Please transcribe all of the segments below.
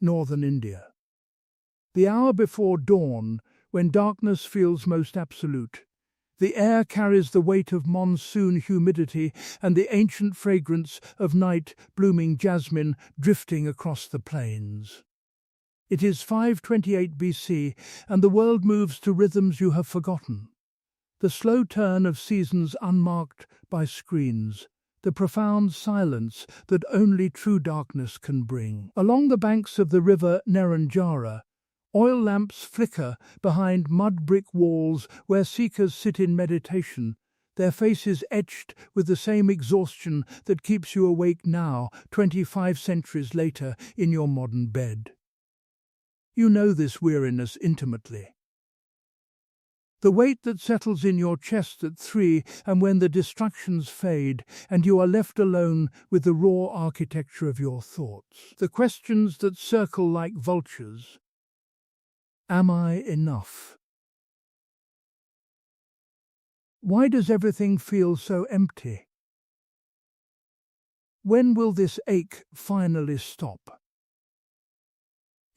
northern India. The hour before dawn, when darkness feels most absolute, the air carries the weight of monsoon humidity and the ancient fragrance of night-blooming jasmine drifting across the plains. It is 528 BC, and the world moves to rhythms you have forgotten. The slow turn of seasons unmarked by screens, the profound silence that only true darkness can bring. Along the banks of the river Narration, oil lamps flicker behind mud-brick walls where seekers sit in meditation, their faces etched with the same exhaustion that keeps you awake now, 25 centuries later, in your modern bed. You know this weariness intimately. The weight that settles in your chest at 3 and when the distractions fade and you are left alone with the raw architecture of your thoughts. The questions that circle like vultures. Am I enough? Why does everything feel so empty? When will this ache finally stop?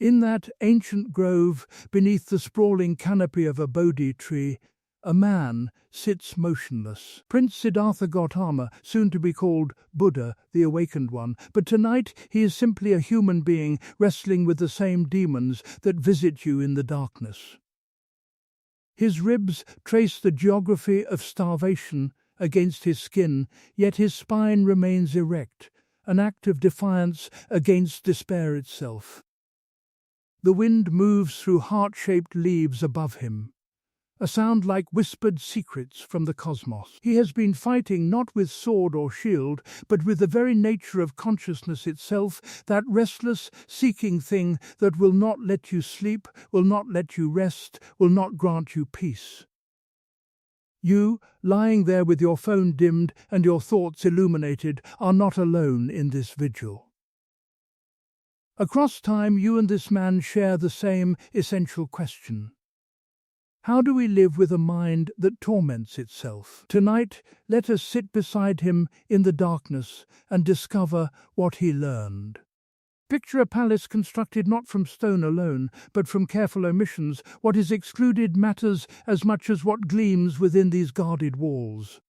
In that ancient grove, beneath the sprawling canopy of a Bodhi tree, a man sits motionless. Prince Siddhartha Gautama, soon to be called Buddha, the awakened one, but tonight he is simply a human being wrestling with the same demons that visit you in the darkness. His ribs trace the geography of starvation against his skin, yet his spine remains erect, an act of defiance against despair itself. The wind moves through heart-shaped leaves above him, a sound like whispered secrets from the cosmos. He has been fighting not with sword or shield, but with the very nature of consciousness itself, that restless, seeking thing that will not let you sleep, will not let you rest, will not grant you peace. You, lying there with your phone dimmed and your thoughts illuminated, are not alone in this vigil. Across time, you and this man share the same essential question. How do we live with a mind that torments itself? Tonight, let us sit beside him in the darkness and discover what he learned. Picture a palace constructed not from stone alone, but from careful omissions. What is excluded matters as much as what gleams within these guarded walls.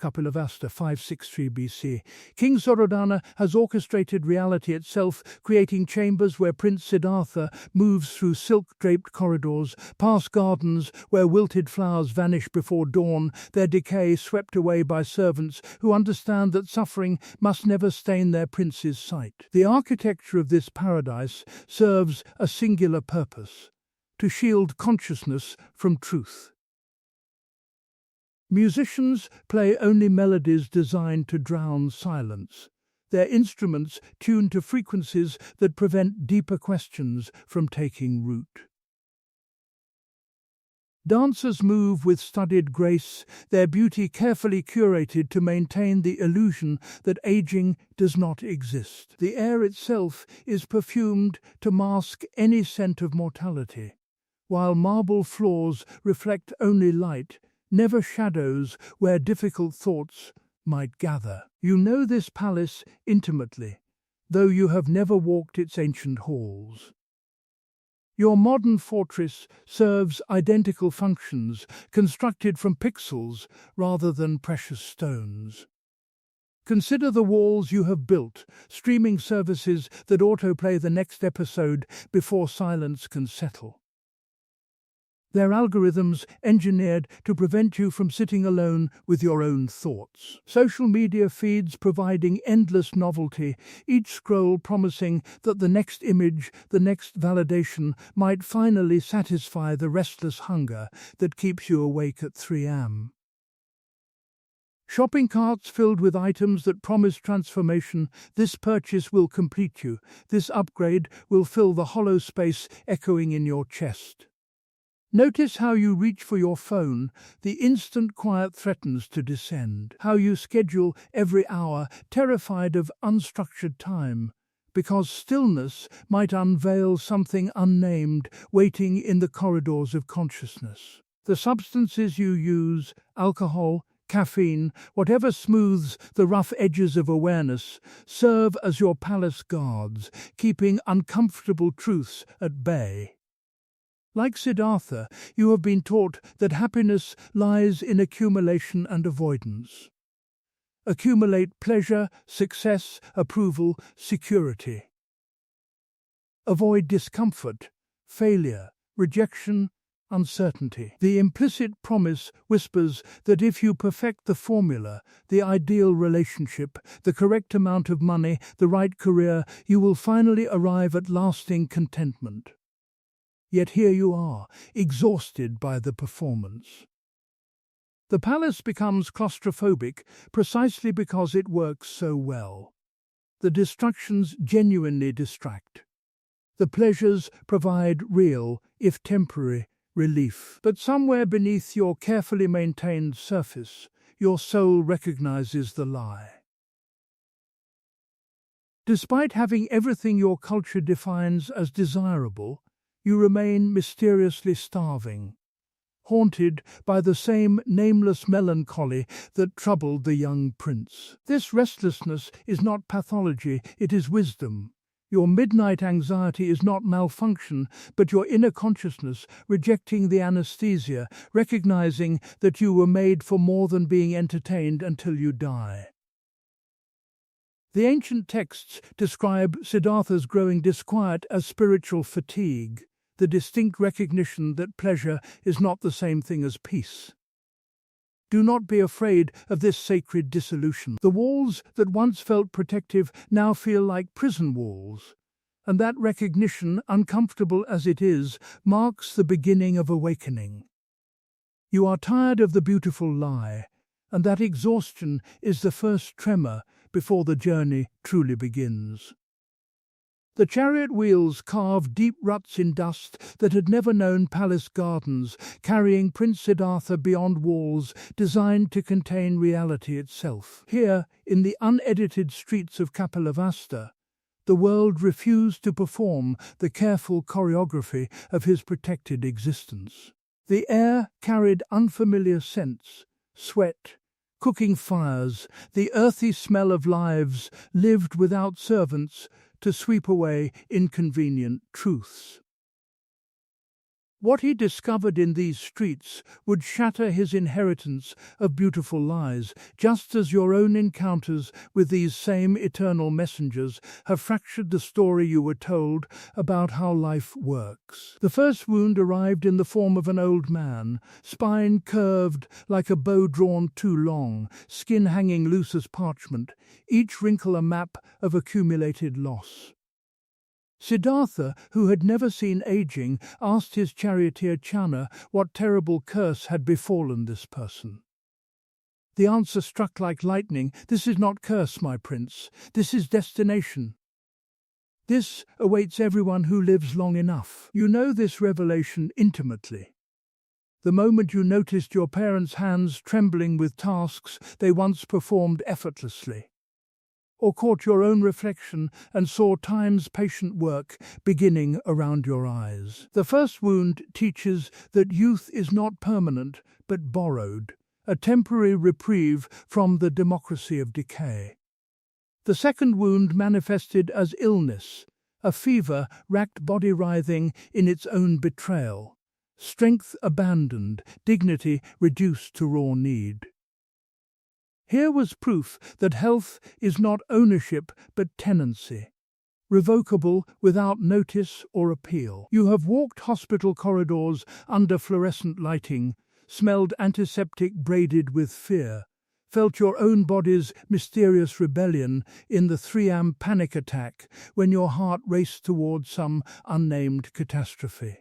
Kapilavastu, 563 BC. King Suddhodana has orchestrated reality itself, creating chambers where Prince Siddhartha moves through silk-draped corridors, past gardens where wilted flowers vanish before dawn, their decay swept away by servants who understand that suffering must never stain their prince's sight. The architecture of this paradise serves a singular purpose: to shield consciousness from truth. Musicians play only melodies designed to drown silence, their instruments tuned to frequencies that prevent deeper questions from taking root. Dancers move with studied grace, their beauty carefully curated to maintain the illusion that aging does not exist. The air itself is perfumed to mask any scent of mortality, while marble floors reflect only light, never shadows where difficult thoughts might gather. You know this palace intimately, though you have never walked its ancient halls. Your modern fortress serves identical functions, constructed from pixels rather than precious stones. Consider the walls you have built, streaming services that autoplay the next episode before silence can settle. Their algorithms engineered to prevent you from sitting alone with your own thoughts. Social media feeds providing endless novelty, each scroll promising that the next image, the next validation, might finally satisfy the restless hunger that keeps you awake at 3 a.m. Shopping carts filled with items that promise transformation. This purchase will complete you. This upgrade will fill the hollow space echoing in your chest. Notice how you reach for your phone, the instant quiet threatens to descend. How you schedule every hour, terrified of unstructured time, because stillness might unveil something unnamed waiting in the corridors of consciousness. The substances you use, alcohol, caffeine, whatever smooths the rough edges of awareness, serve as your palace guards, keeping uncomfortable truths at bay. Like Siddhartha, you have been taught that happiness lies in accumulation and avoidance. Accumulate pleasure, success, approval, security. Avoid discomfort, failure, rejection, uncertainty. The implicit promise whispers that if you perfect the formula, the ideal relationship, the correct amount of money, the right career, you will finally arrive at lasting contentment. Yet here you are, exhausted by the performance. The palace becomes claustrophobic precisely because it works so well. The distractions genuinely distract. The pleasures provide real, if temporary, relief. But somewhere beneath your carefully maintained surface, your soul recognizes the lie. Despite having everything your culture defines as desirable, you remain mysteriously starving, haunted by the same nameless melancholy that troubled the young prince. This restlessness is not pathology, it is wisdom. Your midnight anxiety is not malfunction, but your inner consciousness rejecting the anesthesia, recognizing that you were made for more than being entertained until you die. The ancient texts describe Siddhartha's growing disquiet as spiritual fatigue, the distinct recognition that pleasure is not the same thing as peace. Do not be afraid of this sacred dissolution. The walls that once felt protective now feel like prison walls, and that recognition, uncomfortable as it is, marks the beginning of awakening. You are tired of the beautiful lie, and that exhaustion is the first tremor before the journey truly begins. The chariot wheels carve deep ruts in dust that had never known palace gardens, carrying Prince Siddhartha beyond walls designed to contain reality itself. Here, in the unedited streets of Kapilavastu, the world refused to perform the careful choreography of his protected existence. The air carried unfamiliar scents, sweat, cooking fires, the earthy smell of lives lived without servants to sweep away inconvenient truths. What he discovered in these streets would shatter his inheritance of beautiful lies, just as your own encounters with these same eternal messengers have fractured the story you were told about how life works. The first wound arrived in the form of an old man, spine curved like a bow drawn too long, skin hanging loose as parchment, each wrinkle a map of accumulated loss. Siddhartha, who had never seen aging, asked his charioteer Channa what terrible curse had befallen this person. The answer struck like lightning. "This is not curse, my prince. This is destination. This awaits everyone who lives long enough." You know this revelation intimately. The moment you noticed your parents' hands trembling with tasks they once performed effortlessly, or caught your own reflection and saw time's patient work beginning around your eyes. The first wound teaches that youth is not permanent, but borrowed, a temporary reprieve from the democracy of decay. The second wound manifested as illness, a fever-racked body writhing in its own betrayal, strength abandoned, dignity reduced to raw need. Here was proof that health is not ownership but tenancy, revocable without notice or appeal. You have walked hospital corridors under fluorescent lighting, smelled antiseptic braided with fear, felt your own body's mysterious rebellion in the 3am panic attack when your heart raced towards some unnamed catastrophe.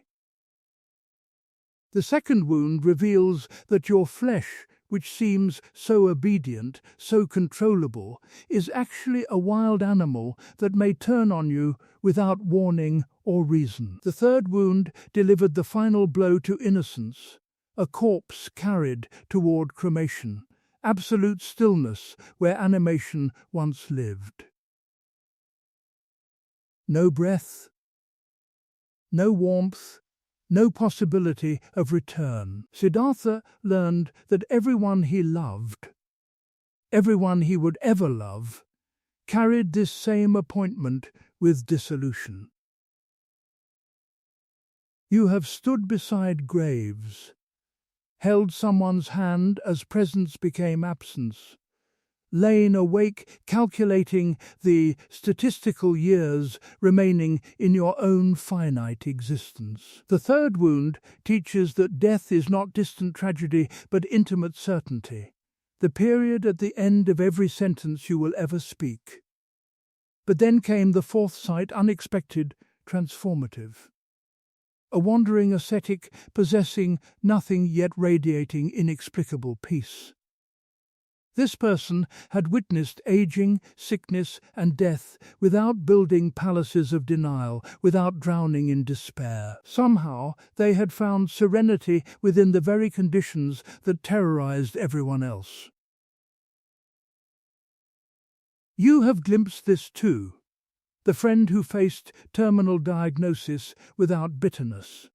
The second wound reveals that your flesh, which seems so obedient, so controllable, is actually a wild animal that may turn on you without warning or reason. The third wound delivered the final blow to innocence, a corpse carried toward cremation, absolute stillness where animation once lived. No breath, no warmth, no possibility of return. Siddhartha learned that everyone he loved, everyone he would ever love, carried this same appointment with dissolution. You have stood beside graves, held someone's hand as presence became absence, lain awake calculating the statistical years remaining in your own finite existence. The third wound teaches that death is not distant tragedy but intimate certainty, the period at the end of every sentence you will ever speak. But then came the fourth sight, unexpected, transformative. A wandering ascetic possessing nothing yet radiating inexplicable peace. This person had witnessed aging, sickness, and death without building palaces of denial, without drowning in despair. Somehow they had found serenity within the very conditions that terrorized everyone else. You have glimpsed this too, the friend who faced terminal diagnosis without bitterness.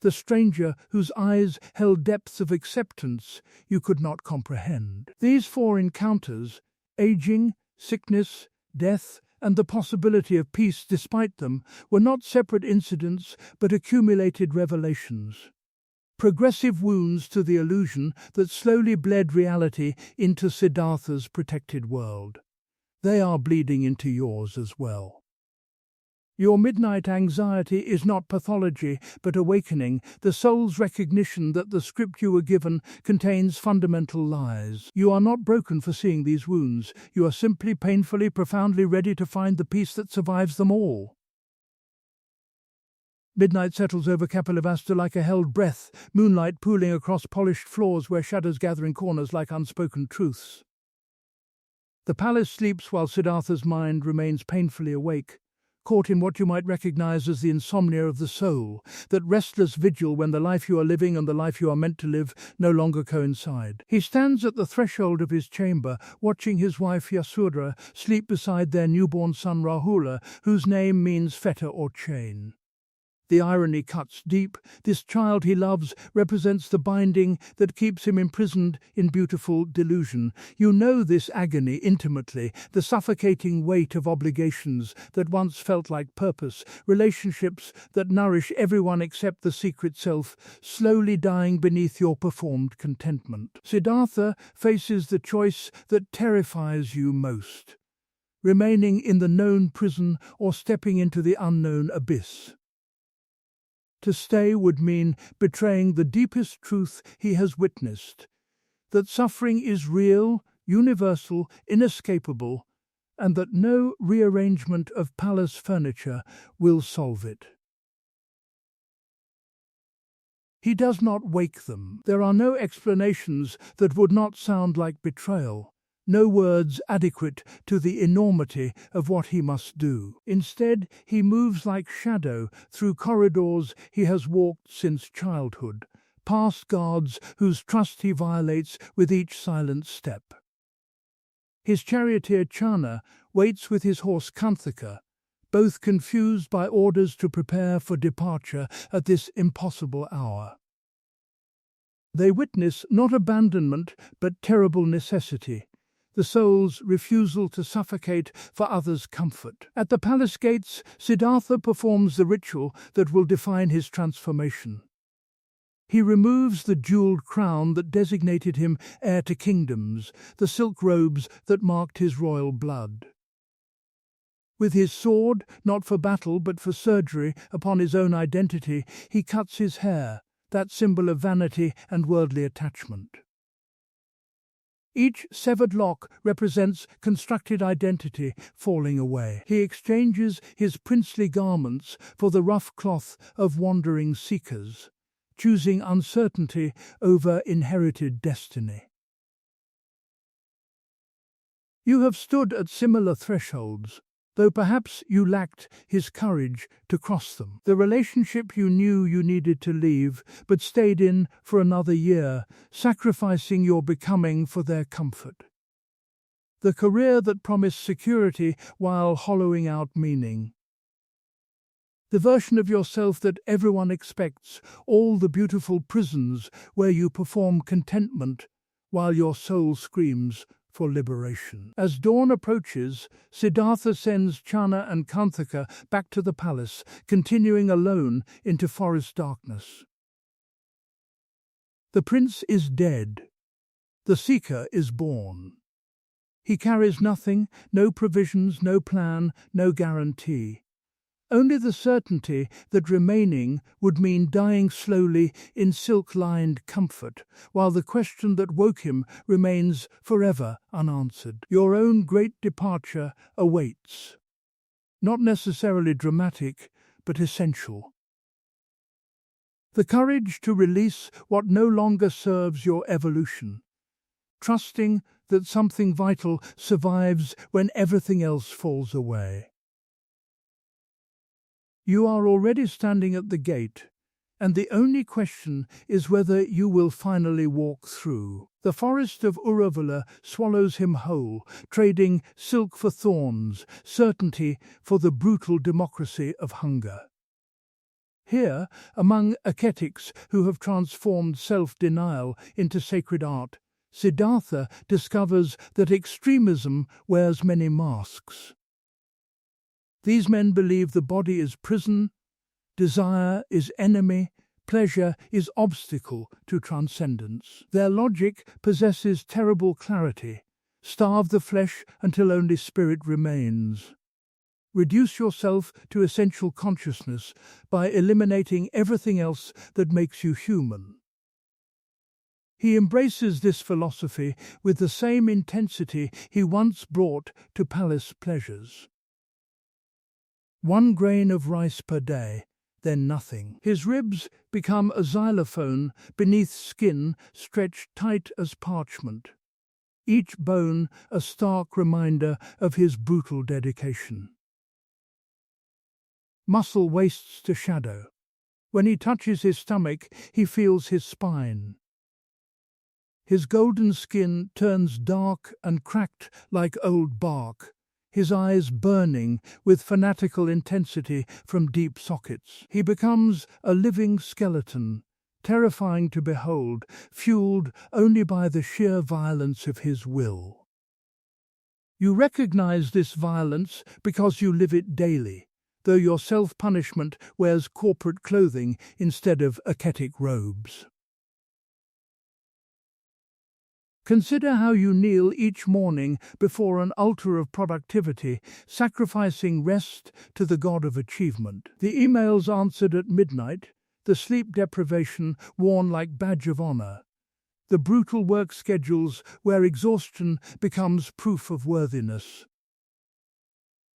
The stranger whose eyes held depths of acceptance you could not comprehend. These four encounters, aging, sickness, death, and the possibility of peace despite them, were not separate incidents but accumulated revelations. Progressive wounds to the illusion that slowly bled reality into Siddhartha's protected world. They are bleeding into yours as well. Your midnight anxiety is not pathology, but awakening, the soul's recognition that the script you were given contains fundamental lies. You are not broken for seeing these wounds. You are simply painfully, profoundly ready to find the peace that survives them all. Midnight settles over Kapilavastu like a held breath, moonlight pooling across polished floors where shadows gather in corners like unspoken truths. The palace sleeps while Siddhartha's mind remains painfully awake, caught in what you might recognize as the insomnia of the soul, that restless vigil when the life you are living and the life you are meant to live no longer coincide. He stands at the threshold of his chamber, watching his wife Yasudha sleep beside their newborn son Rahula, whose name means fetter or chain. The irony cuts deep. This child he loves represents the binding that keeps him imprisoned in beautiful delusion. You know this agony intimately, the suffocating weight of obligations that once felt like purpose, relationships that nourish everyone except the secret self, slowly dying beneath your performed contentment. Siddhartha faces the choice that terrifies you most, remaining in the known prison or stepping into the unknown abyss. To stay would mean betraying the deepest truth he has witnessed, that suffering is real, universal, inescapable, and that no rearrangement of palace furniture will solve it. He does not wake them. There are no explanations that would not sound like betrayal. No words adequate to the enormity of what he must do. Instead, he moves like shadow through corridors he has walked since childhood, past guards whose trust he violates with each silent step. His charioteer Chana waits with his horse Kanthika, both confused by orders to prepare for departure at this impossible hour. They witness not abandonment but terrible necessity, the soul's refusal to suffocate for others' comfort. At the palace gates, Siddhartha performs the ritual that will define his transformation. He removes the jeweled crown that designated him heir to kingdoms, the silk robes that marked his royal blood. With his sword, not for battle but for surgery upon his own identity, he cuts his hair, that symbol of vanity and worldly attachment. Each severed lock represents constructed identity falling away. He exchanges his princely garments for the rough cloth of wandering seekers, choosing uncertainty over inherited destiny. You have stood at similar thresholds, though perhaps you lacked his courage to cross them. The relationship you knew you needed to leave, but stayed in for another year, sacrificing your becoming for their comfort. The career that promised security while hollowing out meaning. the version of yourself that everyone expects, all the beautiful prisons where you perform contentment while your soul screams for liberation. As dawn approaches, Siddhartha sends Channa and Kanthaka back to the palace, continuing alone into forest darkness. The prince is dead. The seeker is born. He carries nothing, no provisions, no plan, no guarantee. Only the certainty that remaining would mean dying slowly in silk-lined comfort, while the question that woke him remains forever unanswered. Your own great departure awaits. Not necessarily dramatic, but essential. The courage to release what no longer serves your evolution, trusting that something vital survives when everything else falls away. You are already standing at the gate, and the only question is whether you will finally walk through. The forest of Uravala swallows him whole, trading silk for thorns, certainty for the brutal democracy of hunger. Here, among ascetics who have transformed self-denial into sacred art, Siddhartha discovers that extremism wears many masks. These men believe the body is prison, desire is enemy, pleasure is obstacle to transcendence. Their logic possesses terrible clarity. Starve the flesh until only spirit remains. Reduce yourself to essential consciousness by eliminating everything else that makes you human. He embraces this philosophy with the same intensity he once brought to palace pleasures. 1 grain of rice per day, then nothing. His ribs become a xylophone beneath skin stretched tight as parchment. Each bone a stark reminder of his brutal dedication. Muscle wastes to shadow. When he touches his stomach, he feels his spine. His golden skin turns dark and cracked like old bark, his eyes burning with fanatical intensity from deep sockets. He becomes a living skeleton, terrifying to behold, fueled only by the sheer violence of his will. You recognize this violence because you live it daily, though your self-punishment wears corporate clothing instead of ascetic robes. Consider how you kneel each morning before an altar of productivity, sacrificing rest to the god of achievement. The emails answered at midnight, the sleep deprivation worn like badge of honor, the brutal work schedules where exhaustion becomes proof of worthiness.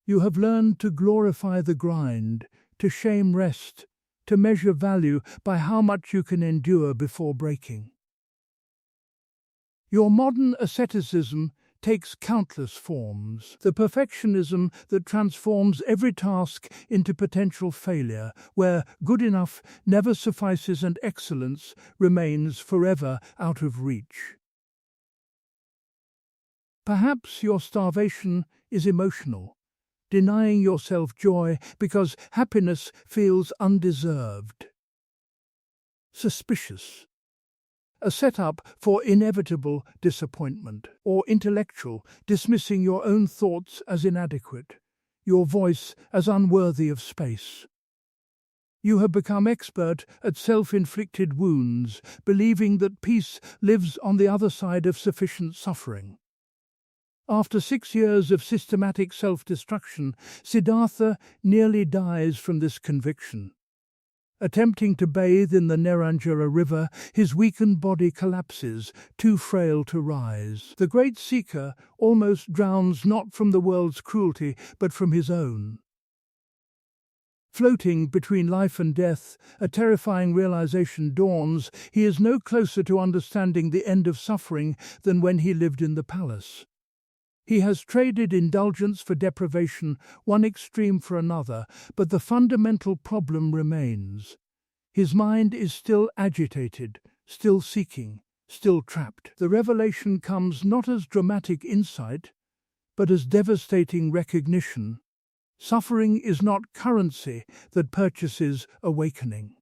You have learned to glorify the grind, to shame rest, to measure value by how much you can endure before breaking. Your modern asceticism takes countless forms. The perfectionism that transforms every task into potential failure, where good enough never suffices and excellence remains forever out of reach. Perhaps your starvation is emotional, denying yourself joy because happiness feels undeserved. Suspicious. A setup for inevitable disappointment, or intellectual, dismissing your own thoughts as inadequate, your voice as unworthy of space. You have become expert at self-inflicted wounds, believing that peace lives on the other side of sufficient suffering. After 6 years of systematic self-destruction, Siddhartha nearly dies from this conviction. Attempting to bathe in the Narration river, his weakened body collapses, too frail to rise. The great seeker almost drowns not from the world's cruelty, but from his own. Floating between life and death, a terrifying realization dawns: he is no closer to understanding the end of suffering than when he lived in the palace. He has traded indulgence for deprivation, one extreme for another, but the fundamental problem remains. His mind is still agitated, still seeking, still trapped. The revelation comes not as dramatic insight, but as devastating recognition. Suffering is not currency that purchases awakening.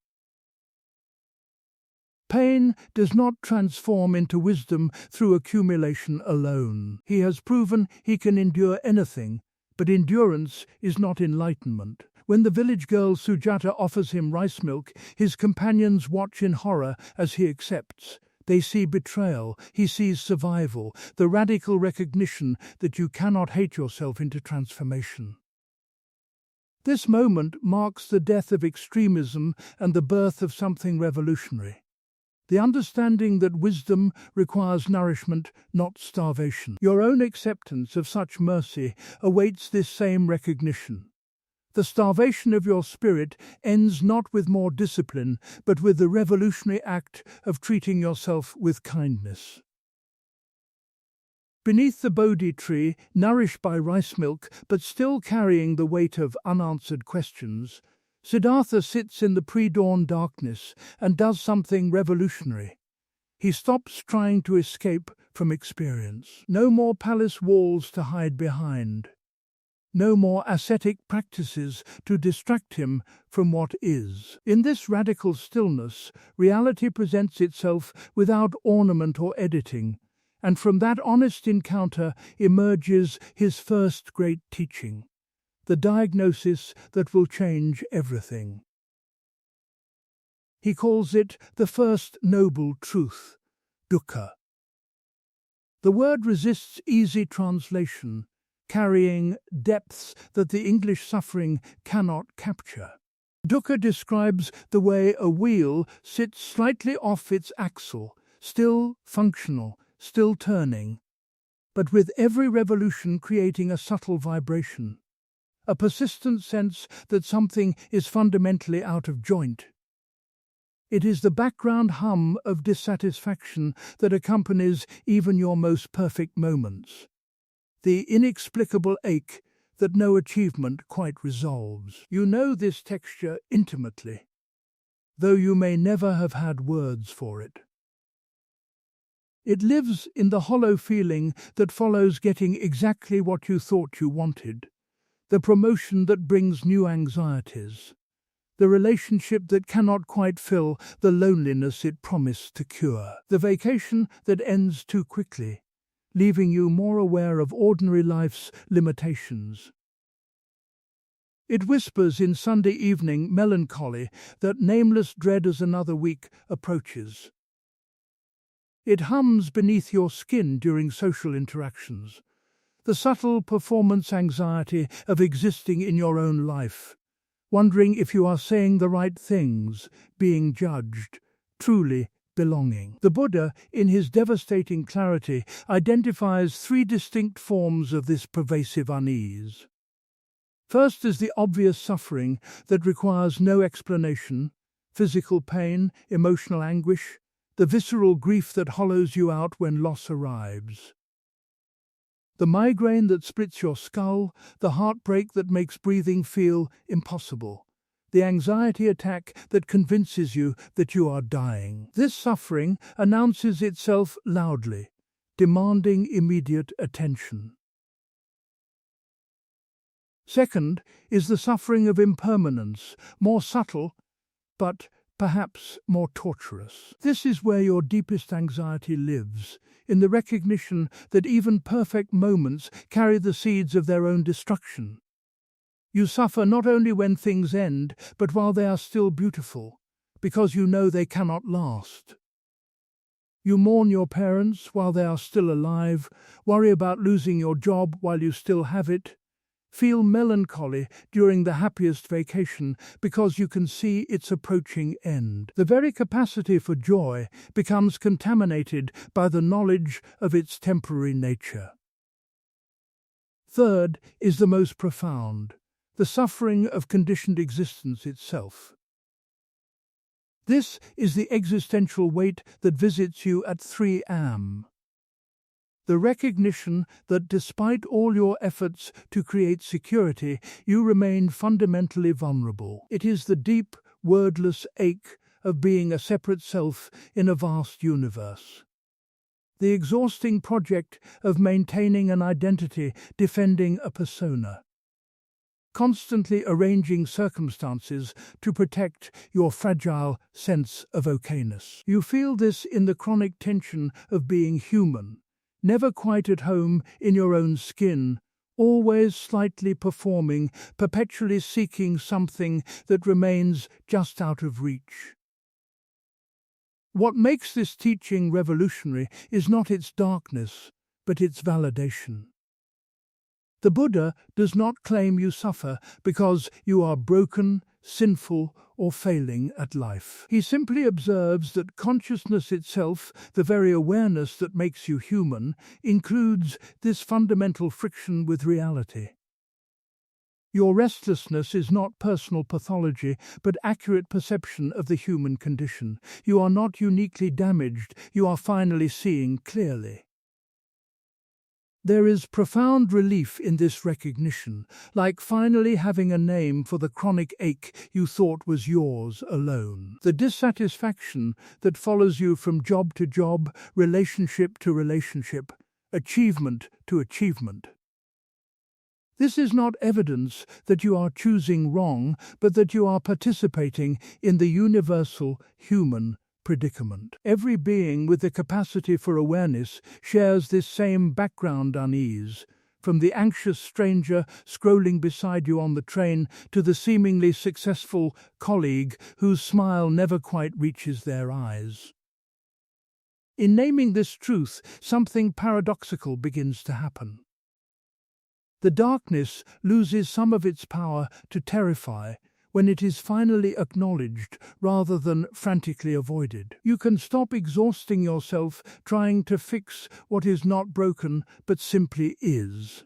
Pain does not transform into wisdom through accumulation alone. He has proven he can endure anything, but endurance is not enlightenment. When the village girl Sujata offers him rice milk, his companions watch in horror as he accepts. They see betrayal, he sees survival, the radical recognition that you cannot hate yourself into transformation. This moment marks the death of extremism and the birth of something revolutionary. The understanding that wisdom requires nourishment, not starvation. Your own acceptance of such mercy awaits this same recognition. The starvation of your spirit ends not with more discipline, but with the revolutionary act of treating yourself with kindness. Beneath the Bodhi tree, nourished by rice milk, but still carrying the weight of unanswered questions, Siddhartha sits in the pre-dawn darkness and does something revolutionary. He stops trying to escape from experience. No more palace walls to hide behind. No more ascetic practices to distract him from what is. In this radical stillness, reality presents itself without ornament or editing, and from that honest encounter emerges his first great teaching, the diagnosis that will change everything. He calls it the first noble truth, dukkha. The word resists easy translation, carrying depths that the English suffering cannot capture. Dukkha describes the way a wheel sits slightly off its axle, still functional, still turning, but with every revolution creating a subtle vibration, a persistent sense that something is fundamentally out of joint. It is the background hum of dissatisfaction that accompanies even your most perfect moments, the inexplicable ache that no achievement quite resolves. You know this texture intimately, though you may never have had words for it. It lives in the hollow feeling that follows getting exactly what you thought you wanted, the promotion that brings new anxieties, the relationship that cannot quite fill the loneliness it promised to cure, the vacation that ends too quickly, leaving you more aware of ordinary life's limitations. It whispers in Sunday evening melancholy that nameless dread as another week approaches. It hums beneath your skin during social interactions, the subtle performance anxiety of existing in your own life, wondering if you are saying the right things, being judged, truly belonging. The Buddha, in his devastating clarity, identifies three distinct forms of this pervasive unease. First is the obvious suffering that requires no explanation, physical pain, emotional anguish, the visceral grief that hollows you out when loss arrives. The migraine that splits your skull, the heartbreak that makes breathing feel impossible, the anxiety attack that convinces you that you are dying. This suffering announces itself loudly, demanding immediate attention. Second is the suffering of impermanence, more subtle, but perhaps more torturous. This is where your deepest anxiety lives, in the recognition that even perfect moments carry the seeds of their own destruction. You suffer not only when things end, but while they are still beautiful, because you know they cannot last. You mourn your parents while they are still alive, worry about losing your job while you still have it, feel melancholy during the happiest vacation because you can see its approaching end. The very capacity for joy becomes contaminated by the knowledge of its temporary nature. Third is the most profound, the suffering of conditioned existence itself. This is the existential weight that visits you at 3 am. The recognition that despite all your efforts to create security, you remain fundamentally vulnerable. It is the deep, wordless ache of being a separate self in a vast universe. The exhausting project of maintaining an identity, defending a persona. constantly arranging circumstances to protect your fragile sense of okayness. You feel this in the chronic tension of being human, never quite at home in your own skin, always slightly performing, perpetually seeking something that remains just out of reach. What makes this teaching revolutionary is not its darkness, but its validation. The Buddha does not claim you suffer because you are broken, sinful, or failing at life. He simply observes that consciousness itself, the very awareness that makes you human, includes this fundamental friction with reality. Your restlessness is not personal pathology, but accurate perception of the human condition. You are not uniquely damaged, you are finally seeing clearly. There is profound relief in this recognition, like finally having a name for the chronic ache you thought was yours alone. The dissatisfaction that follows you from job to job, relationship to relationship, achievement to achievement. This is not evidence that you are choosing wrong, but that you are participating in the universal human predicament. Every being with the capacity for awareness shares this same background unease, from the anxious stranger scrolling beside you on the train to the seemingly successful colleague whose smile never quite reaches their eyes. In naming this truth, something paradoxical begins to happen. The darkness loses some of its power to terrify when it is finally acknowledged rather than frantically avoided. You can stop exhausting yourself trying to fix what is not broken but simply is.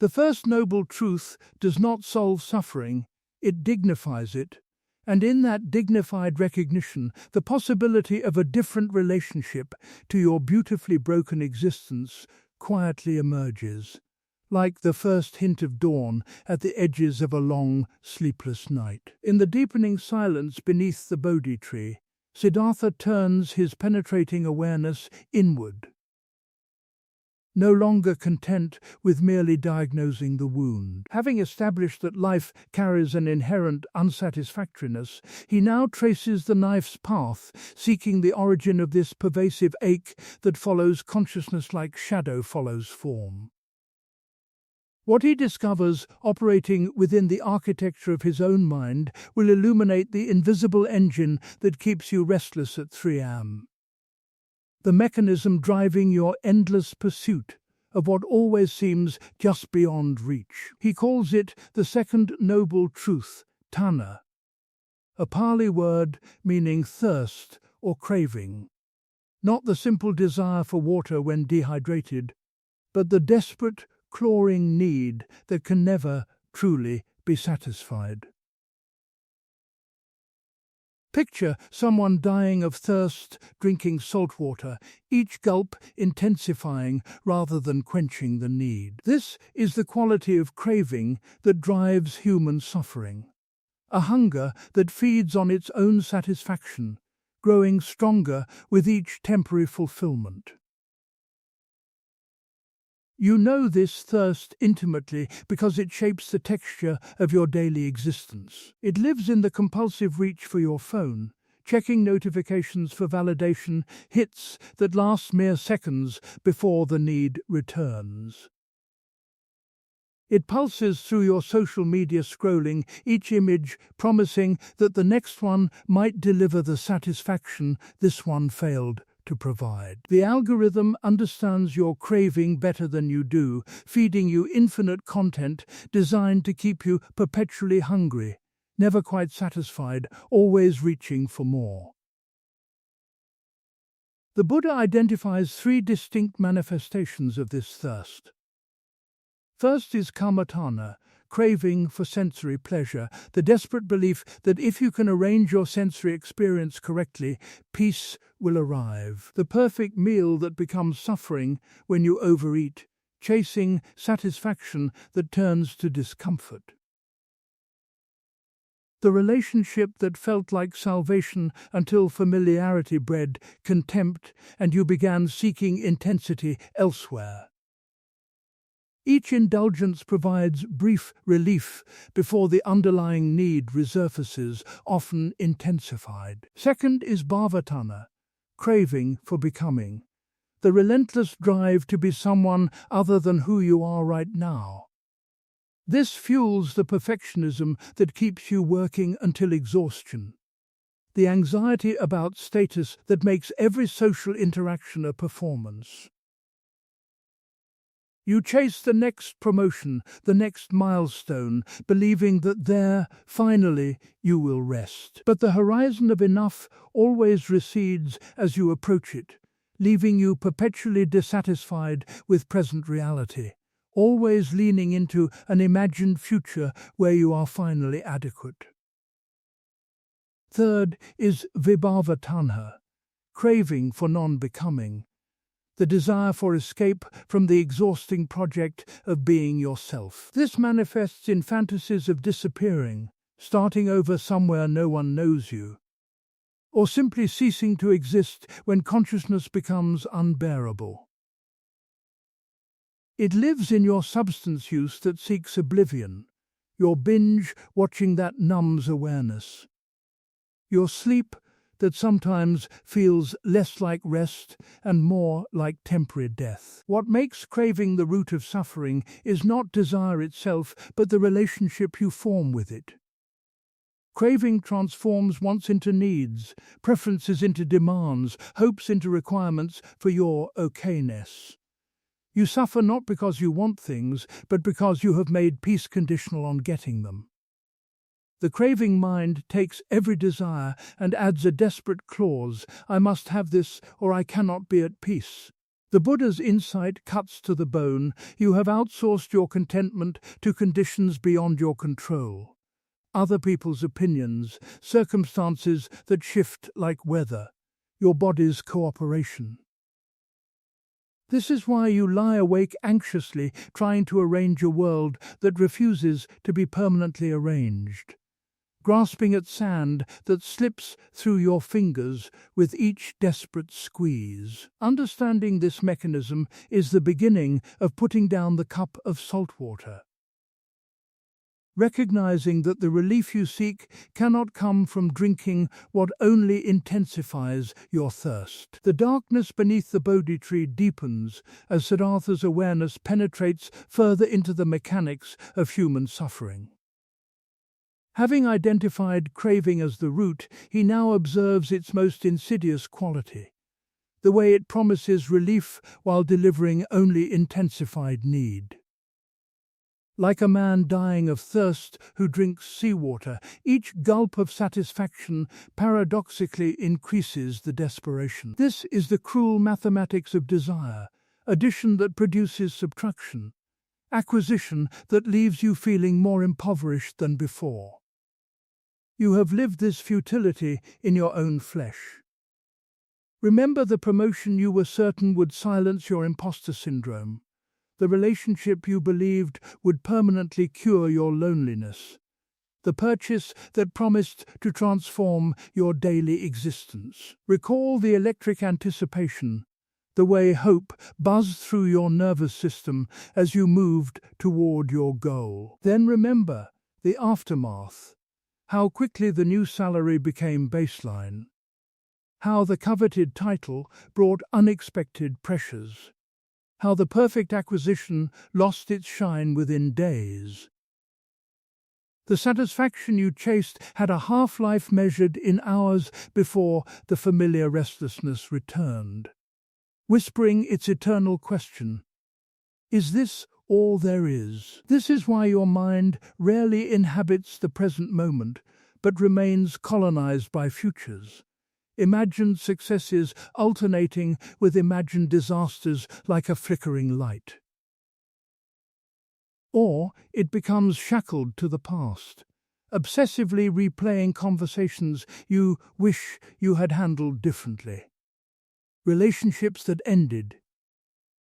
The first noble truth does not solve suffering, it dignifies it, and in that dignified recognition, the possibility of a different relationship to your beautifully broken existence quietly emerges, like the first hint of dawn at the edges of a long, sleepless night. In the deepening silence beneath the Bodhi tree, Siddhartha turns his penetrating awareness inward. No longer content with merely diagnosing the wound. Having established that life carries an inherent unsatisfactoriness, he now traces the knife's path, seeking the origin of this pervasive ache that follows consciousness like shadow follows form. What he discovers operating within the architecture of his own mind will illuminate the invisible engine that keeps you restless at 3 a.m. The mechanism driving your endless pursuit of what always seems just beyond reach. He calls it the second noble truth, tanha, a Pali word meaning thirst or craving. Not the simple desire for water when dehydrated, but the desperate, clawing need that can never truly be satisfied. Picture someone dying of thirst, drinking salt water, each gulp intensifying rather than quenching the need. This is the quality of craving that drives human suffering. A hunger that feeds on its own satisfaction, growing stronger with each temporary fulfillment. You know this thirst intimately because it shapes the texture of your daily existence. It lives in the compulsive reach for your phone, checking notifications for validation, hits that last mere seconds before the need returns. It pulses through your social media scrolling, each image promising that the next one might deliver the satisfaction this one failed to provide. The algorithm understands your craving better than you do, feeding you infinite content designed to keep you perpetually hungry, never quite satisfied, always reaching for more. The Buddha identifies 3 distinct manifestations of this thirst. First is kama-tanha, craving for sensory pleasure, the desperate belief that if you can arrange your sensory experience correctly, peace will arrive. The perfect meal that becomes suffering when you overeat, chasing satisfaction that turns to discomfort. The relationship that felt like salvation until familiarity bred contempt and you began seeking intensity elsewhere. Each indulgence provides brief relief before the underlying need resurfaces, often intensified. Second is bhavatana, craving for becoming, the relentless drive to be someone other than who you are right now. This fuels the perfectionism that keeps you working until exhaustion, the anxiety about status that makes every social interaction a performance. You chase the next promotion, the next milestone, believing that there, finally, you will rest. But the horizon of enough always recedes as you approach it, leaving you perpetually dissatisfied with present reality, always leaning into an imagined future where you are finally adequate. Third is vibhava tanha, craving for non-becoming, the desire for escape from the exhausting project of being yourself. This manifests in fantasies of disappearing, starting over somewhere no one knows you, or simply ceasing to exist when consciousness becomes unbearable. It lives in your substance use that seeks oblivion, your binge watching that numbs awareness, your sleep that sometimes feels less like rest and more like temporary death. What makes craving the root of suffering is not desire itself, but the relationship you form with it. Craving transforms wants into needs, preferences into demands, hopes into requirements for your okayness. You suffer not because you want things, but because you have made peace conditional on getting them. The craving mind takes every desire and adds a desperate clause, I must have this or I cannot be at peace. The Buddha's insight cuts to the bone. You have outsourced your contentment to conditions beyond your control. Other people's opinions, circumstances that shift like weather, your body's cooperation. This is why you lie awake anxiously trying to arrange a world that refuses to be permanently arranged, grasping at sand that slips through your fingers with each desperate squeeze. Understanding this mechanism is the beginning of putting down the cup of salt water. Recognizing that the relief you seek cannot come from drinking what only intensifies your thirst. The darkness beneath the Bodhi tree deepens as Siddhartha's awareness penetrates further into the mechanics of human suffering. Having identified craving as the root, he now observes its most insidious quality, the way it promises relief while delivering only intensified need. Like a man dying of thirst who drinks seawater, each gulp of satisfaction paradoxically increases the desperation. This is the cruel mathematics of desire, addition that produces subtraction, acquisition that leaves you feeling more impoverished than before. You have lived this futility in your own flesh. Remember the promotion you were certain would silence your imposter syndrome, the relationship you believed would permanently cure your loneliness, the purchase that promised to transform your daily existence. Recall the electric anticipation, the way hope buzzed through your nervous system as you moved toward your goal. Then remember the aftermath, how quickly the new salary became baseline, how the coveted title brought unexpected pressures, how the perfect acquisition lost its shine within days. The satisfaction you chased had a half-life measured in hours before the familiar restlessness returned, whispering its eternal question, is this all there is? This is why your mind rarely inhabits the present moment, but remains colonized by futures, imagined successes alternating with imagined disasters like a flickering light. Or it becomes shackled to the past, obsessively replaying conversations you wish you had handled differently, relationships that ended,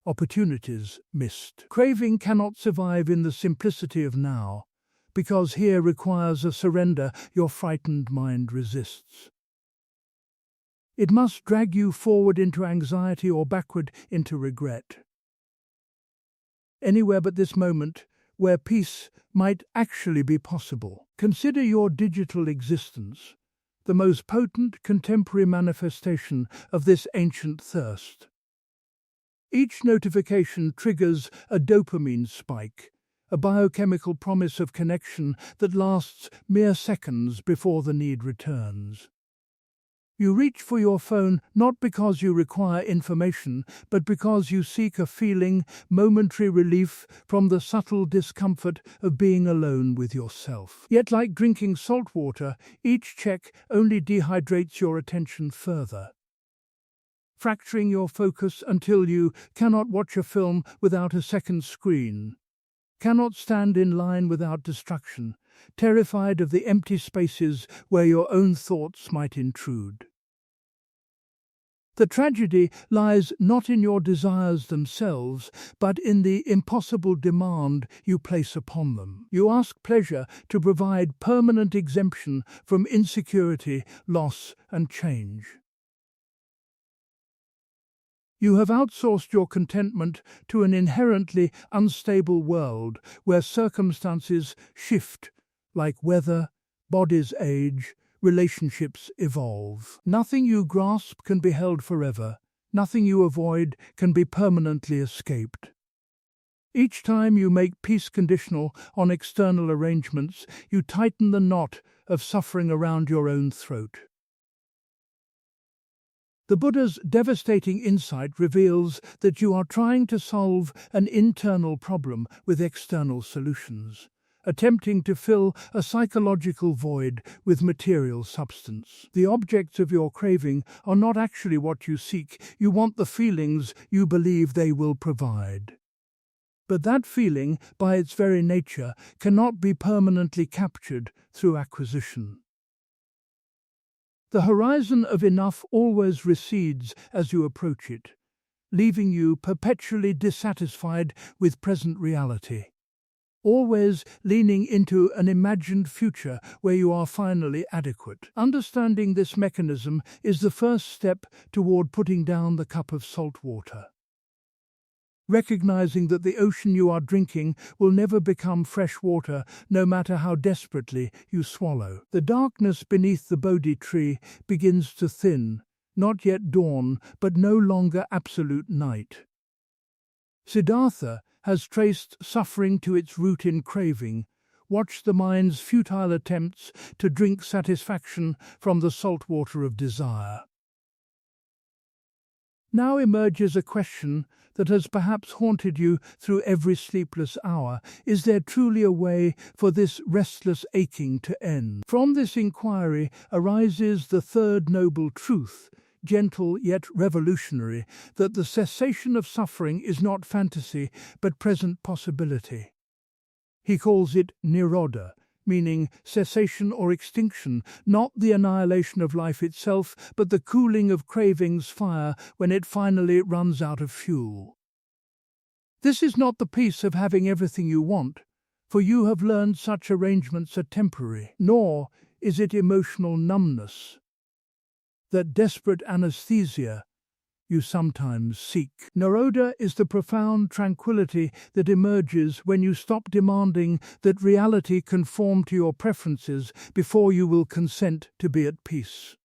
opportunities missed. Craving cannot survive in the simplicity of now, because here requires a surrender your frightened mind resists. It must drag you forward into anxiety or backward into regret. anywhere but this moment, where peace might actually be possible. Consider your digital existence, the most potent contemporary manifestation of this ancient thirst. Each notification triggers a dopamine spike, a biochemical promise of connection that lasts mere seconds before the need returns. You reach for your phone not because you require information, but because you seek a feeling, momentary relief from the subtle discomfort of being alone with yourself. Yet, like drinking salt water, each check only dehydrates your attention further, fracturing your focus until you cannot watch a film without a second screen, cannot stand in line without distraction, terrified of the empty spaces where your own thoughts might intrude. The tragedy lies not in your desires themselves, but in the impossible demand you place upon them. You ask pleasure to provide permanent exemption from insecurity, loss, and change. You have outsourced your contentment to an inherently unstable world where circumstances shift like weather, bodies age, relationships evolve. Nothing you grasp can be held forever. Nothing you avoid can be permanently escaped. Each time you make peace conditional on external arrangements, you tighten the knot of suffering around your own throat. The Buddha's devastating insight reveals that you are trying to solve an internal problem with external solutions, attempting to fill a psychological void with material substance. The objects of your craving are not actually what you seek. You want the feelings you believe they will provide. But that feeling, by its very nature, cannot be permanently captured through acquisition. The horizon of enough always recedes as you approach it, leaving you perpetually dissatisfied with present reality, always leaning into an imagined future where you are finally adequate. Understanding this mechanism is the first step toward putting down the cup of salt water. Recognizing that the ocean you are drinking will never become fresh water no matter how desperately you swallow. The darkness beneath the Bodhi tree begins to thin, not yet dawn, but no longer absolute night. Siddhartha has traced suffering to its root in craving, watched the mind's futile attempts to drink satisfaction from the salt water of desire. Now emerges a question that has perhaps haunted you through every sleepless hour. Is there truly a way for this restless aching to end? From this inquiry arises the third noble truth, gentle yet revolutionary, that the cessation of suffering is not fantasy but present possibility. He calls it nirodha, meaning cessation or extinction, not the annihilation of life itself, but the cooling of craving's fire when it finally runs out of fuel. This is not the peace of having everything you want, for you have learned such arrangements are temporary, nor is it emotional numbness, that desperate anesthesia you sometimes seek. Naroda is the profound tranquility that emerges when you stop demanding that reality conform to your preferences before you will consent to be at peace.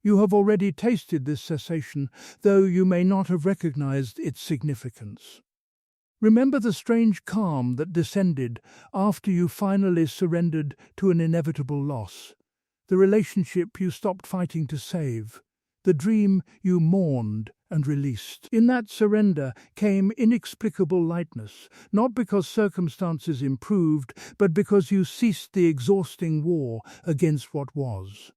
You have already tasted this cessation, though you may not have recognized its significance. Remember the strange calm that descended after you finally surrendered to an inevitable loss, the relationship you stopped fighting to save, the dream you mourned and released. In that surrender came inexplicable lightness, not because circumstances improved, but because you ceased the exhausting war against what was.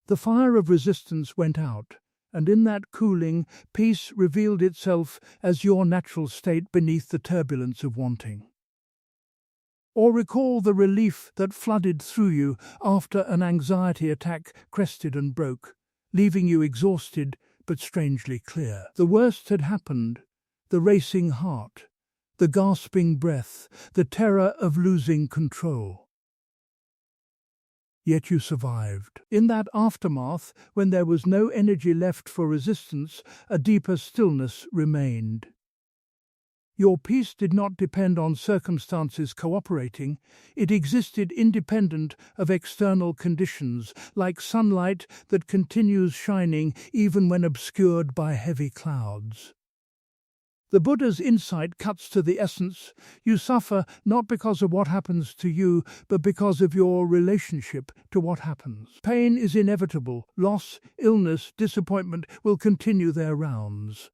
The fire of resistance went out, and in that cooling, peace revealed itself as your natural state beneath the turbulence of wanting. Or recall the relief that flooded through you after an anxiety attack crested and broke, leaving you exhausted but strangely clear. The worst had happened, the racing heart, the gasping breath, the terror of losing control. Yet you survived. In that aftermath, when there was no energy left for resistance, a deeper stillness remained. Your peace did not depend on circumstances cooperating, it existed independent of external conditions, like sunlight that continues shining even when obscured by heavy clouds. The Buddha's insight cuts to the essence. You suffer not because of what happens to you, but because of your relationship to what happens. Pain is inevitable. Loss, illness, disappointment will continue their rounds.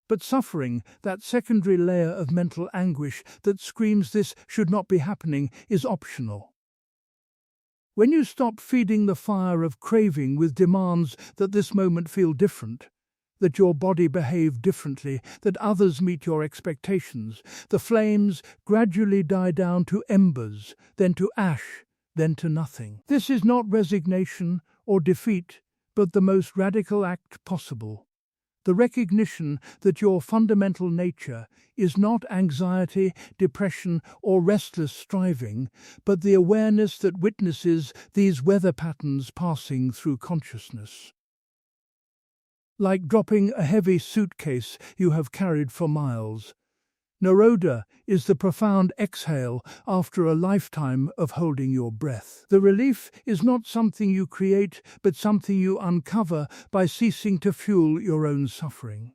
But suffering, that secondary layer of mental anguish that screams this should not be happening, is optional. When you stop feeding the fire of craving with demands that this moment feel different, that your body behave differently, that others meet your expectations, the flames gradually die down to embers, then to ash, then to nothing. This is not resignation or defeat, but the most radical act possible. The recognition that your fundamental nature is not anxiety, depression, or restless striving, but the awareness that witnesses these weather patterns passing through consciousness. Like dropping a heavy suitcase you have carried for miles, Naroda is the profound exhale after a lifetime of holding your breath. The relief is not something you create, but something you uncover by ceasing to fuel your own suffering.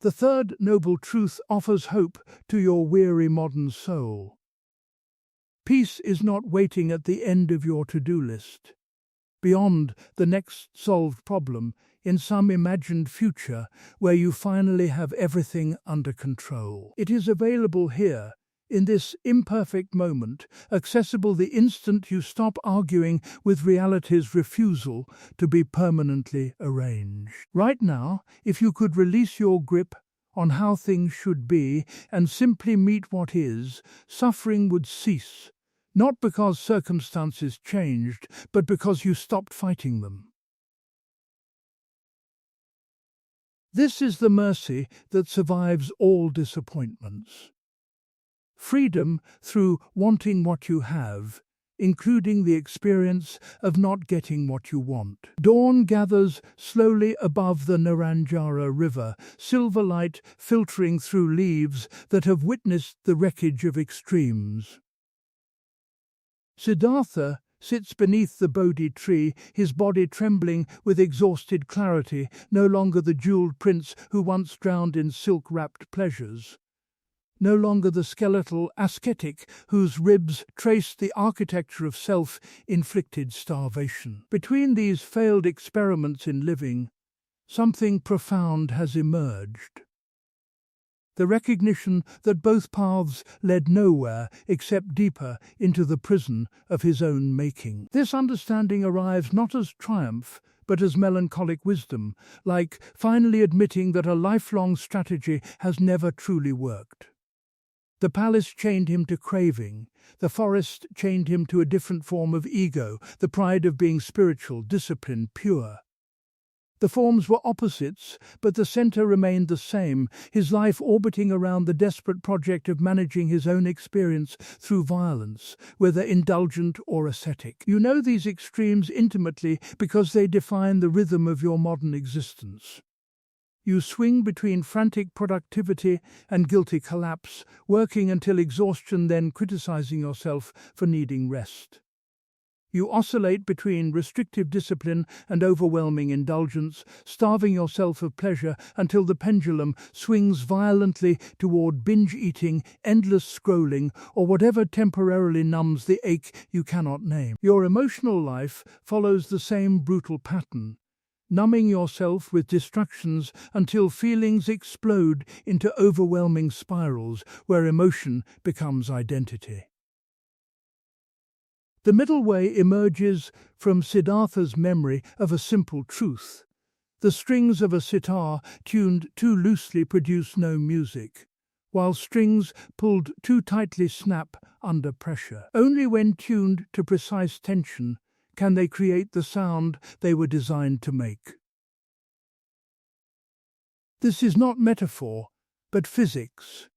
The third noble truth offers hope to your weary modern soul. Peace is not waiting at the end of your to-do list, beyond the next solved problem, in some imagined future where you finally have everything under control. It is available here, in this imperfect moment, accessible the instant you stop arguing with reality's refusal to be permanently arranged. Right now, if you could release your grip on how things should be and simply meet what is, suffering would cease, not because circumstances changed, but because you stopped fighting them. This is the mercy that survives all disappointments. Freedom through wanting what you have, including the experience of not getting what you want. Dawn gathers slowly above the Naranjara River, silver light filtering through leaves that have witnessed the wreckage of extremes. Siddhartha sits beneath the Bodhi tree, his body trembling with exhausted clarity, no longer the jeweled prince who once drowned in silk-wrapped pleasures. No longer the skeletal ascetic whose ribs traced the architecture of self-inflicted starvation. Between these failed experiments in living, something profound has emerged. The recognition that both paths led nowhere except deeper into the prison of his own making. This understanding arrives not as triumph, but as melancholic wisdom, like finally admitting that a lifelong strategy has never truly worked. The palace chained him to craving, the forest chained him to a different form of ego, the pride of being spiritual, disciplined, pure. The forms were opposites, but the center remained the same, his life orbiting around the desperate project of managing his own experience through violence, whether indulgent or ascetic. You know these extremes intimately because they define the rhythm of your modern existence. You swing between frantic productivity and guilty collapse, working until exhaustion, then criticizing yourself for needing rest. You oscillate between restrictive discipline and overwhelming indulgence, starving yourself of pleasure until the pendulum swings violently toward binge-eating, endless scrolling, or whatever temporarily numbs the ache you cannot name. Your emotional life follows the same brutal pattern, numbing yourself with distractions until feelings explode into overwhelming spirals where emotion becomes identity. The middle way emerges from Siddhartha's memory of a simple truth. The strings of a sitar tuned too loosely produce no music, while strings pulled too tightly snap under pressure. Only when tuned to precise tension can they create the sound they were designed to make. This is not metaphor, but physics.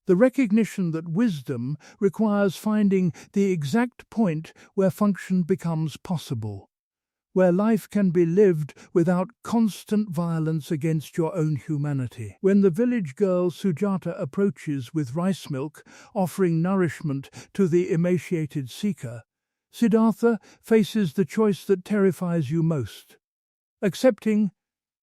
The recognition that wisdom requires finding the exact point where function becomes possible, where life can be lived without constant violence against your own humanity. When the village girl Sujata approaches with rice milk, offering nourishment to the emaciated seeker, Siddhartha faces the choice that terrifies you most: accepting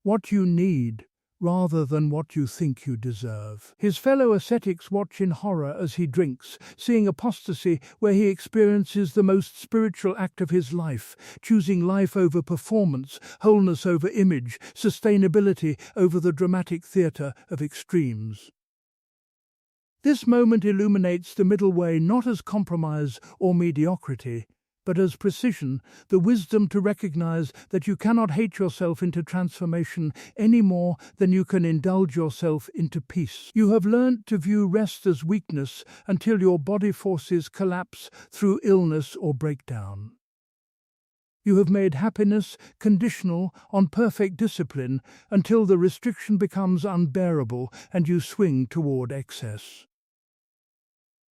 what you need rather than what you think you deserve. His fellow ascetics watch in horror as he drinks, seeing apostasy where he experiences the most spiritual act of his life, choosing life over performance, wholeness over image, sustainability over the dramatic theatre of extremes. This moment illuminates the middle way not as compromise or mediocrity, but as precision, the wisdom to recognize that you cannot hate yourself into transformation any more than you can indulge yourself into peace. You have learned to view rest as weakness until your body forces collapse through illness or breakdown. You have made happiness conditional on perfect discipline until the restriction becomes unbearable and you swing toward excess.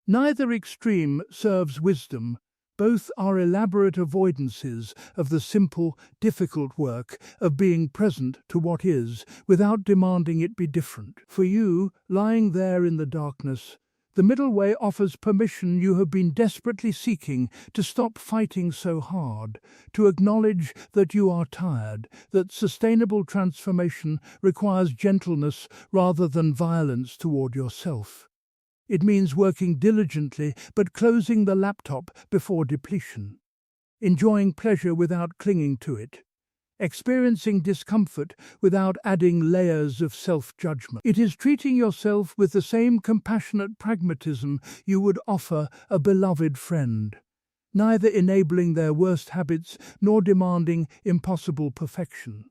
Neither extreme serves wisdom. Both are elaborate avoidances of the simple, difficult work of being present to what is, without demanding it be different. For you, lying there in the darkness, the middle way offers permission you have been desperately seeking to stop fighting so hard, to acknowledge that you are tired, that sustainable transformation requires gentleness rather than violence toward yourself. It means working diligently but closing the laptop before depletion, enjoying pleasure without clinging to it, experiencing discomfort without adding layers of self-judgment. It is treating yourself with the same compassionate pragmatism you would offer a beloved friend, neither enabling their worst habits nor demanding impossible perfection.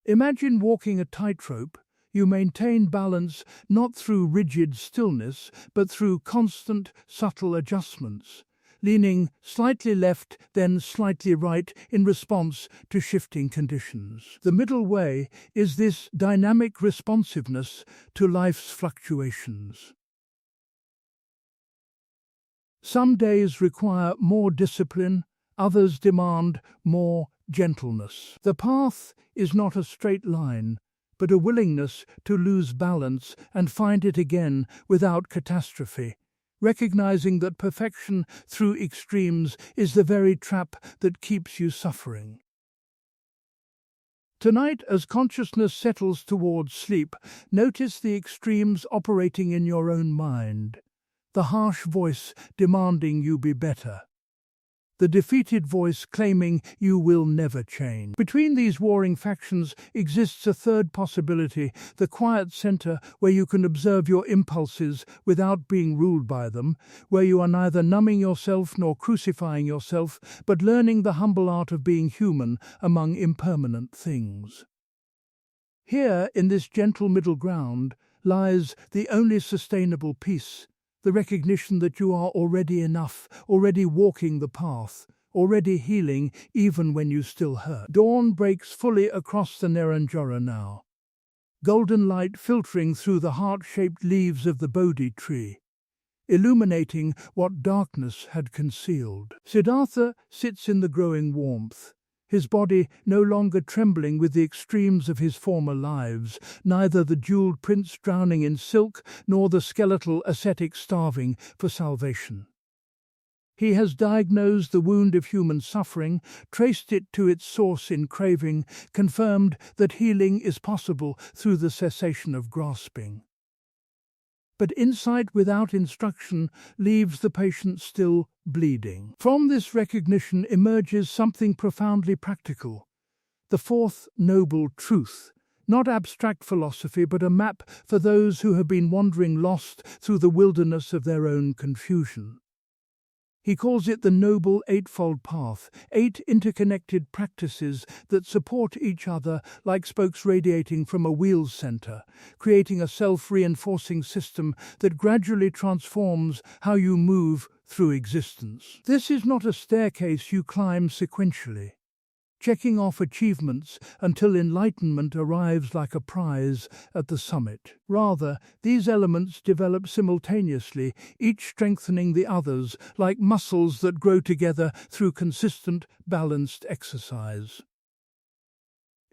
Imagine walking a tightrope. You maintain balance not through rigid stillness, but through constant, subtle adjustments, leaning slightly left, then slightly right in response to shifting conditions. The middle way is this dynamic responsiveness to life's fluctuations. Some days require more discipline, others demand more gentleness. The path is not a straight line, but a willingness to lose balance and find it again without catastrophe, recognizing that perfection through extremes is the very trap that keeps you suffering. Tonight, as consciousness settles towards sleep, notice the extremes operating in your own mind, the harsh voice demanding you be better, the defeated voice claiming you will never change. Between these warring factions exists a third possibility, the quiet center where you can observe your impulses without being ruled by them, where you are neither numbing yourself nor crucifying yourself, but learning the humble art of being human among impermanent things. Here, in this gentle middle ground, lies the only sustainable peace, the recognition that you are already enough, already walking the path, already healing even when you still hurt. Dawn breaks fully across the Neranjara now, golden light filtering through the heart-shaped leaves of the Bodhi tree, illuminating what darkness had concealed. Siddhartha sits in the growing warmth, his body no longer trembling with the extremes of his former lives, neither the jeweled prince drowning in silk nor the skeletal ascetic starving for salvation. He has diagnosed the wound of human suffering, traced it to its source in craving, confirmed that healing is possible through the cessation of grasping. But insight without instruction leaves the patient still bleeding. From this recognition emerges something profoundly practical, the fourth noble truth, not abstract philosophy but a map for those who have been wandering lost through the wilderness of their own confusion. He calls it the Noble Eightfold Path, 8 interconnected practices that support each other like spokes radiating from a wheel's center, creating a self-reinforcing system that gradually transforms how you move through existence. This is not a staircase you climb sequentially, checking off achievements until enlightenment arrives like a prize at the summit. Rather, these elements develop simultaneously, each strengthening the others, like muscles that grow together through consistent, balanced exercise.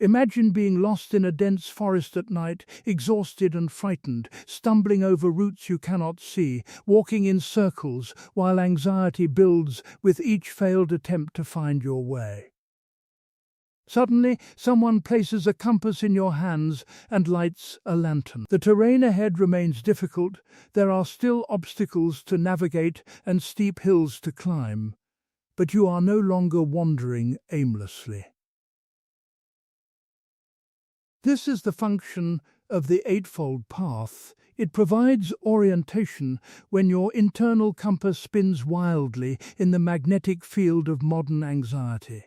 Imagine being lost in a dense forest at night, exhausted and frightened, stumbling over routes you cannot see, walking in circles while anxiety builds with each failed attempt to find your way. Suddenly, someone places a compass in your hands and lights a lantern. The terrain ahead remains difficult, there are still obstacles to navigate and steep hills to climb, but you are no longer wandering aimlessly. This is the function of the Eightfold Path. It provides orientation when your internal compass spins wildly in the magnetic field of modern anxiety,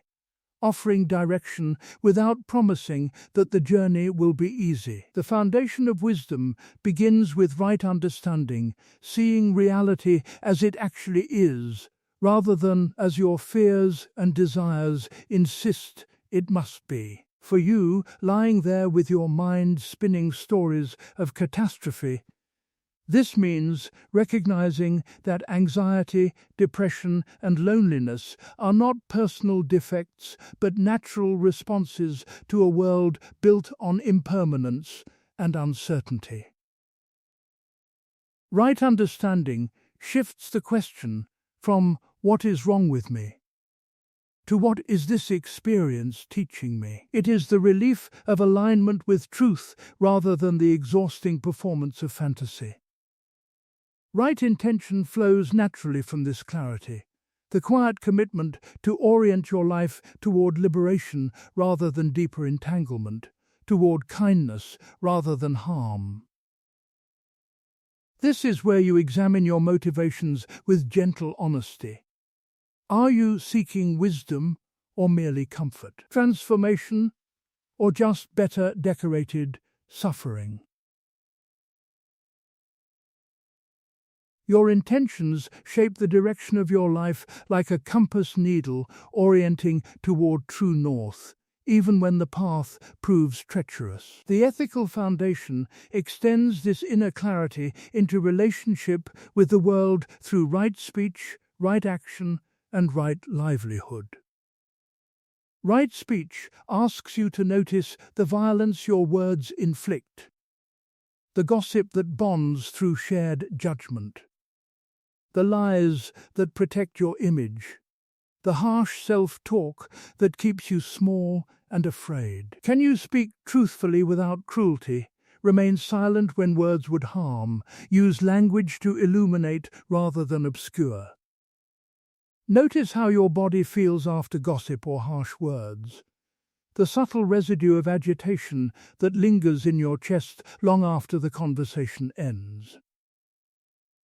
offering direction without promising that the journey will be easy. The foundation of wisdom begins with right understanding, seeing reality as it actually is, rather than as your fears and desires insist it must be. For you, lying there with your mind spinning stories of catastrophe, this means recognizing that anxiety, depression, and loneliness are not personal defects but natural responses to a world built on impermanence and uncertainty. Right understanding shifts the question from "what is wrong with me?" to "what is this experience teaching me?" It is the relief of alignment with truth rather than the exhausting performance of fantasy. Right intention flows naturally from this clarity, the quiet commitment to orient your life toward liberation rather than deeper entanglement, toward kindness rather than harm. This is where you examine your motivations with gentle honesty. Are you seeking wisdom or merely comfort? Transformation or just better decorated suffering? Your intentions shape the direction of your life like a compass needle orienting toward true north, even when the path proves treacherous. The ethical foundation extends this inner clarity into relationship with the world through right speech, right action, and right livelihood. Right speech asks you to notice the violence your words inflict, the gossip that bonds through shared judgment, the lies that protect your image, the harsh self-talk that keeps you small and afraid. Can you speak truthfully without cruelty? Remain silent when words would harm. Use language to illuminate rather than obscure. Notice how your body feels after gossip or harsh words. The subtle residue of agitation that lingers in your chest long after the conversation ends.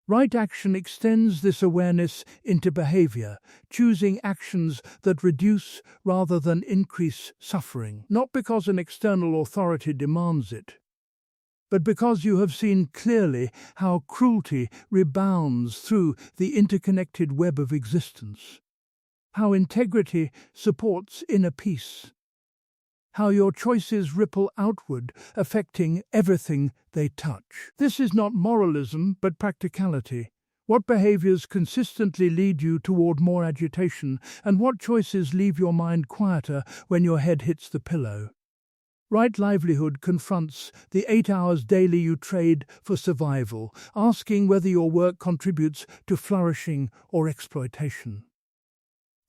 Right action extends this awareness into behavior, choosing actions that reduce rather than increase suffering, not because an external authority demands it, but because you have seen clearly how cruelty rebounds through the interconnected web of existence, how integrity supports inner peace, how your choices ripple outward, affecting everything they touch. This is not moralism, but practicality. What behaviors consistently lead you toward more agitation, and what choices leave your mind quieter when your head hits the pillow? Right livelihood confronts the 8 hours daily you trade for survival, asking whether your work contributes to flourishing or exploitation.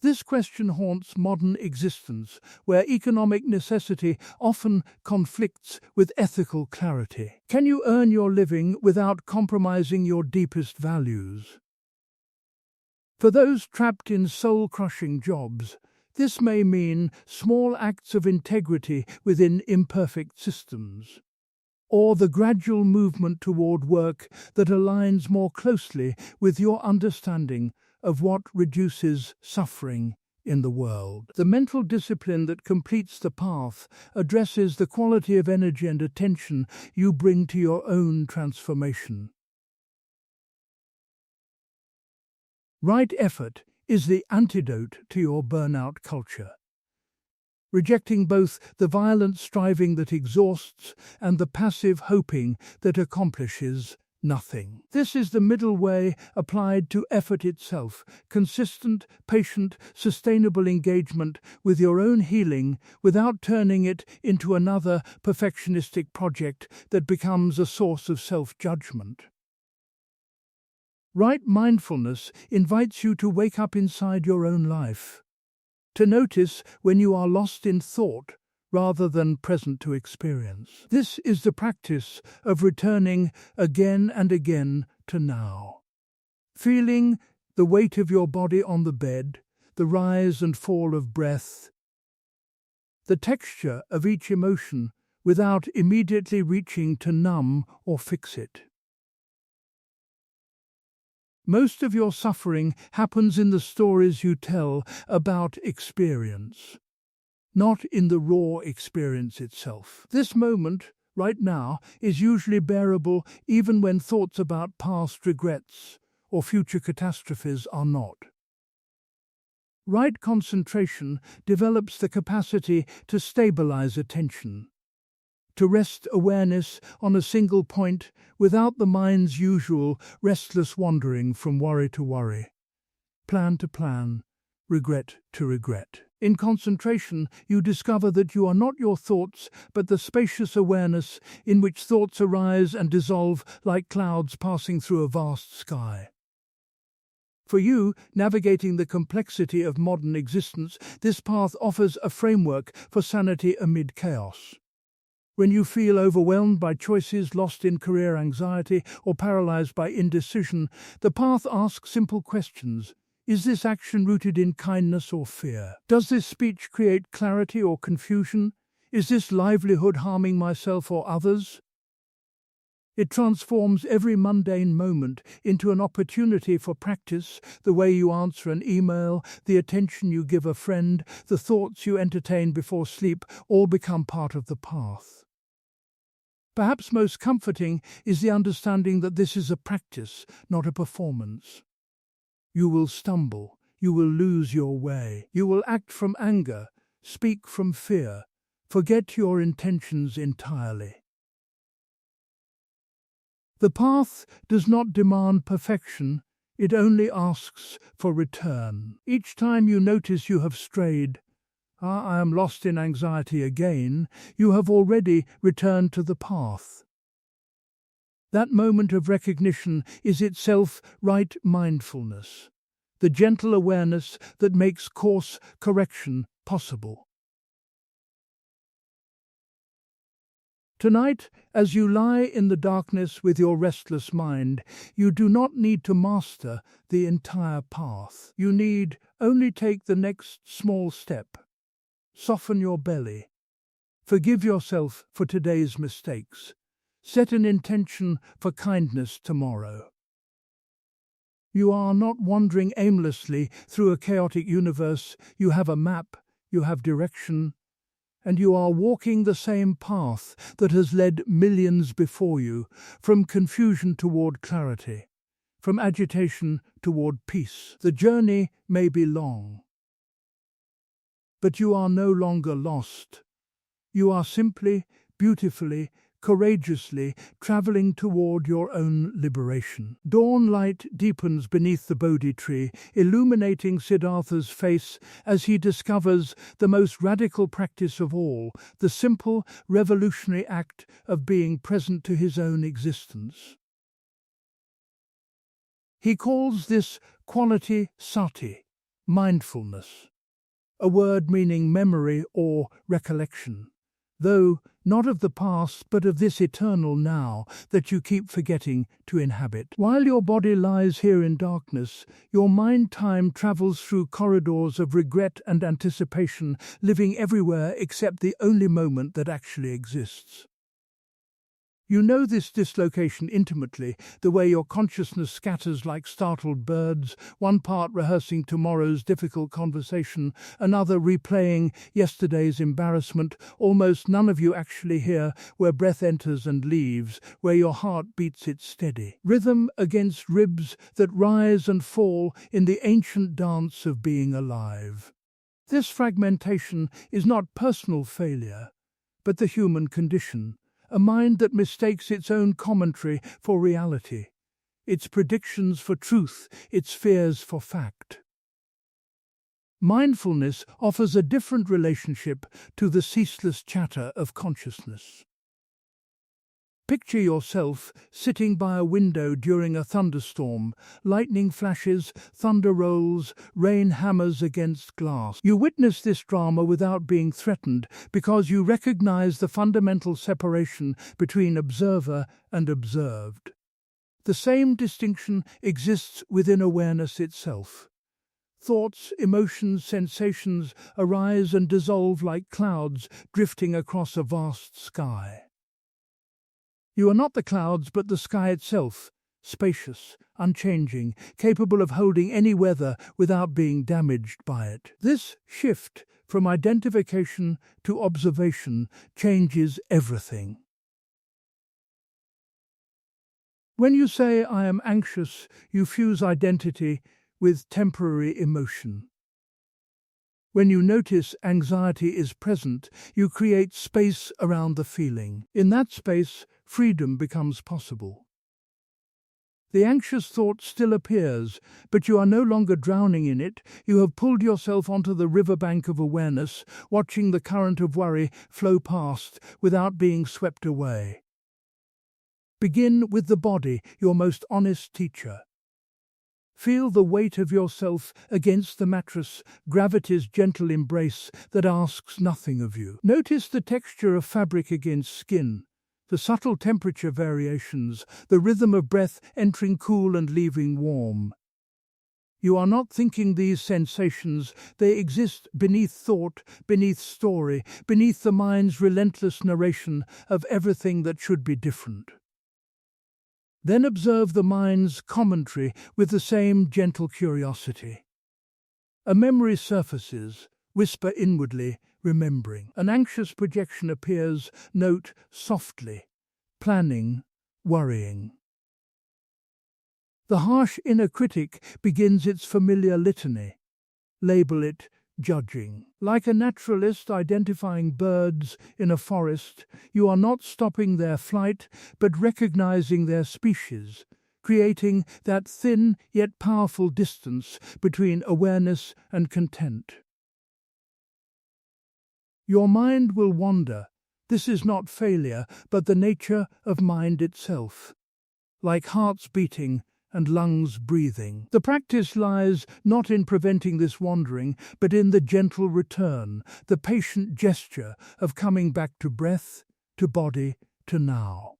This question haunts modern existence, where economic necessity often conflicts with ethical clarity. Can you earn your living without compromising your deepest values? For those trapped in soul-crushing jobs, this may mean small acts of integrity within imperfect systems, or the gradual movement toward work that aligns more closely with your understanding of what reduces suffering in the world. The mental discipline that completes the path addresses the quality of energy and attention you bring to your own transformation. Right effort is the antidote to your burnout culture. rejecting both the violent striving that exhausts and the passive hoping that accomplishes nothing. This is the middle way applied to effort itself, consistent, patient, sustainable engagement with your own healing without turning it into another perfectionistic project that becomes a source of self-judgment. Right mindfulness invites you to wake up inside your own life, to notice when you are lost in thought rather than present to experience. This is the practice of returning again and again to now. Feeling the weight of your body on the bed, the rise and fall of breath, the texture of each emotion without immediately reaching to numb or fix it. Most of your suffering happens in the stories you tell about experience, not in the raw experience itself. This moment, right now, is usually bearable even when thoughts about past regrets or future catastrophes are not. Right concentration develops the capacity to stabilize attention, to rest awareness on a single point without the mind's usual restless wandering from worry to worry, plan to plan, regret to regret. In concentration, you discover that you are not your thoughts, but the spacious awareness in which thoughts arise and dissolve like clouds passing through a vast sky. For you, navigating the complexity of modern existence, this path offers a framework for sanity amid chaos. When you feel overwhelmed by choices, lost in career anxiety, or paralyzed by indecision, the path asks simple questions. Is this action rooted in kindness or fear? Does this speech create clarity or confusion? Is this livelihood harming myself or others? It transforms every mundane moment into an opportunity for practice, the way you answer an email, the attention you give a friend, the thoughts you entertain before sleep, all become part of the path. Perhaps most comforting is the understanding that this is a practice, not a performance. You will stumble, you will lose your way, you will act from anger, speak from fear, forget your intentions entirely. The path does not demand perfection, it only asks for return. Each time you notice you have strayed, I am lost in anxiety again, you have already returned to the path. That moment of recognition is itself right mindfulness, the gentle awareness that makes course correction possible. Tonight, as you lie in the darkness with your restless mind, you do not need to master the entire path. You need only take the next small step. Soften your belly. Forgive yourself for today's mistakes. Set an intention for kindness tomorrow. You are not wandering aimlessly through a chaotic universe. You have a map, you have direction, and you are walking the same path that has led millions before you, from confusion toward clarity, from agitation toward peace. The journey may be long, but you are no longer lost. You are simply, beautifully, courageously traveling toward your own liberation. Dawn light deepens beneath the Bodhi tree, illuminating Siddhartha's face as he discovers the most radical practice of all, the simple, revolutionary act of being present to his own existence. He calls this quality sati, mindfulness, a word meaning memory or recollection, though not of the past but of this eternal now that you keep forgetting to inhabit. While your body lies here in darkness, your mind time travels through corridors of regret and anticipation, living everywhere except the only moment that actually exists. You know this dislocation intimately, the way your consciousness scatters like startled birds, one part rehearsing tomorrow's difficult conversation, another replaying yesterday's embarrassment, almost none of you actually here, where breath enters and leaves, where your heart beats it steady. Rhythm against ribs that rise and fall in the ancient dance of being alive. This fragmentation is not personal failure, but the human condition, a mind that mistakes its own commentary for reality, its predictions for truth, its fears for fact. Mindfulness offers a different relationship to the ceaseless chatter of consciousness. Picture yourself sitting by a window during a thunderstorm. Lightning flashes, thunder rolls, rain hammers against glass. You witness this drama without being threatened because you recognize the fundamental separation between observer and observed. The same distinction exists within awareness itself. Thoughts, emotions, sensations arise and dissolve like clouds drifting across a vast sky. You are not the clouds, but the sky itself, spacious, unchanging, capable of holding any weather without being damaged by it. This shift from identification to observation changes everything. When you say, "I am anxious," you fuse identity with temporary emotion. When you notice anxiety is present, you create space around the feeling. In that space, freedom becomes possible. The anxious thought still appears, but you are no longer drowning in it. You have pulled yourself onto the riverbank of awareness, watching the current of worry flow past without being swept away. Begin with the body, your most honest teacher. Feel the weight of yourself against the mattress, gravity's gentle embrace that asks nothing of you. Notice the texture of fabric against skin, the subtle temperature variations, the rhythm of breath entering cool and leaving warm. You are not thinking these sensations, they exist beneath thought, beneath story, beneath the mind's relentless narration of everything that should be different. Then observe the mind's commentary with the same gentle curiosity. A memory surfaces, whisper inwardly, remembering. An anxious projection appears, note softly, planning, worrying. The harsh inner critic begins its familiar litany. Label it judging. Like a naturalist identifying birds in a forest, you are not stopping their flight, but recognizing their species, creating that thin yet powerful distance between awareness and content. Your mind will wander. This is not failure, but the nature of mind itself. Like hearts beating and lungs breathing. The practice lies not in preventing this wandering, but in the gentle return, the patient gesture of coming back to breath, to body, to now.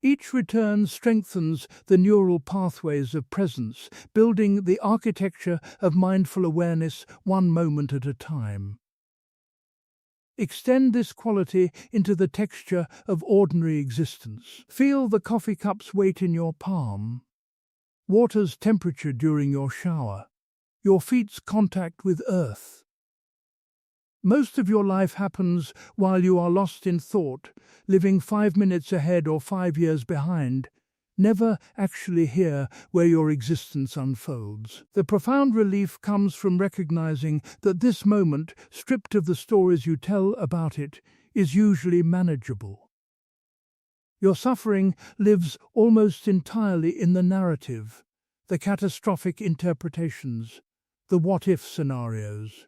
Each return strengthens the neural pathways of presence, building the architecture of mindful awareness one moment at a time. Extend this quality into the texture of ordinary existence. Feel the coffee cup's weight in your palm, water's temperature during your shower, your feet's contact with earth. Most of your life happens while you are lost in thought, living 5 minutes ahead or 5 years behind, never actually here where your existence unfolds. The profound relief comes from recognizing that this moment, stripped of the stories you tell about it, is usually manageable. Your suffering lives almost entirely in the narrative, the catastrophic interpretations, the what-if scenarios.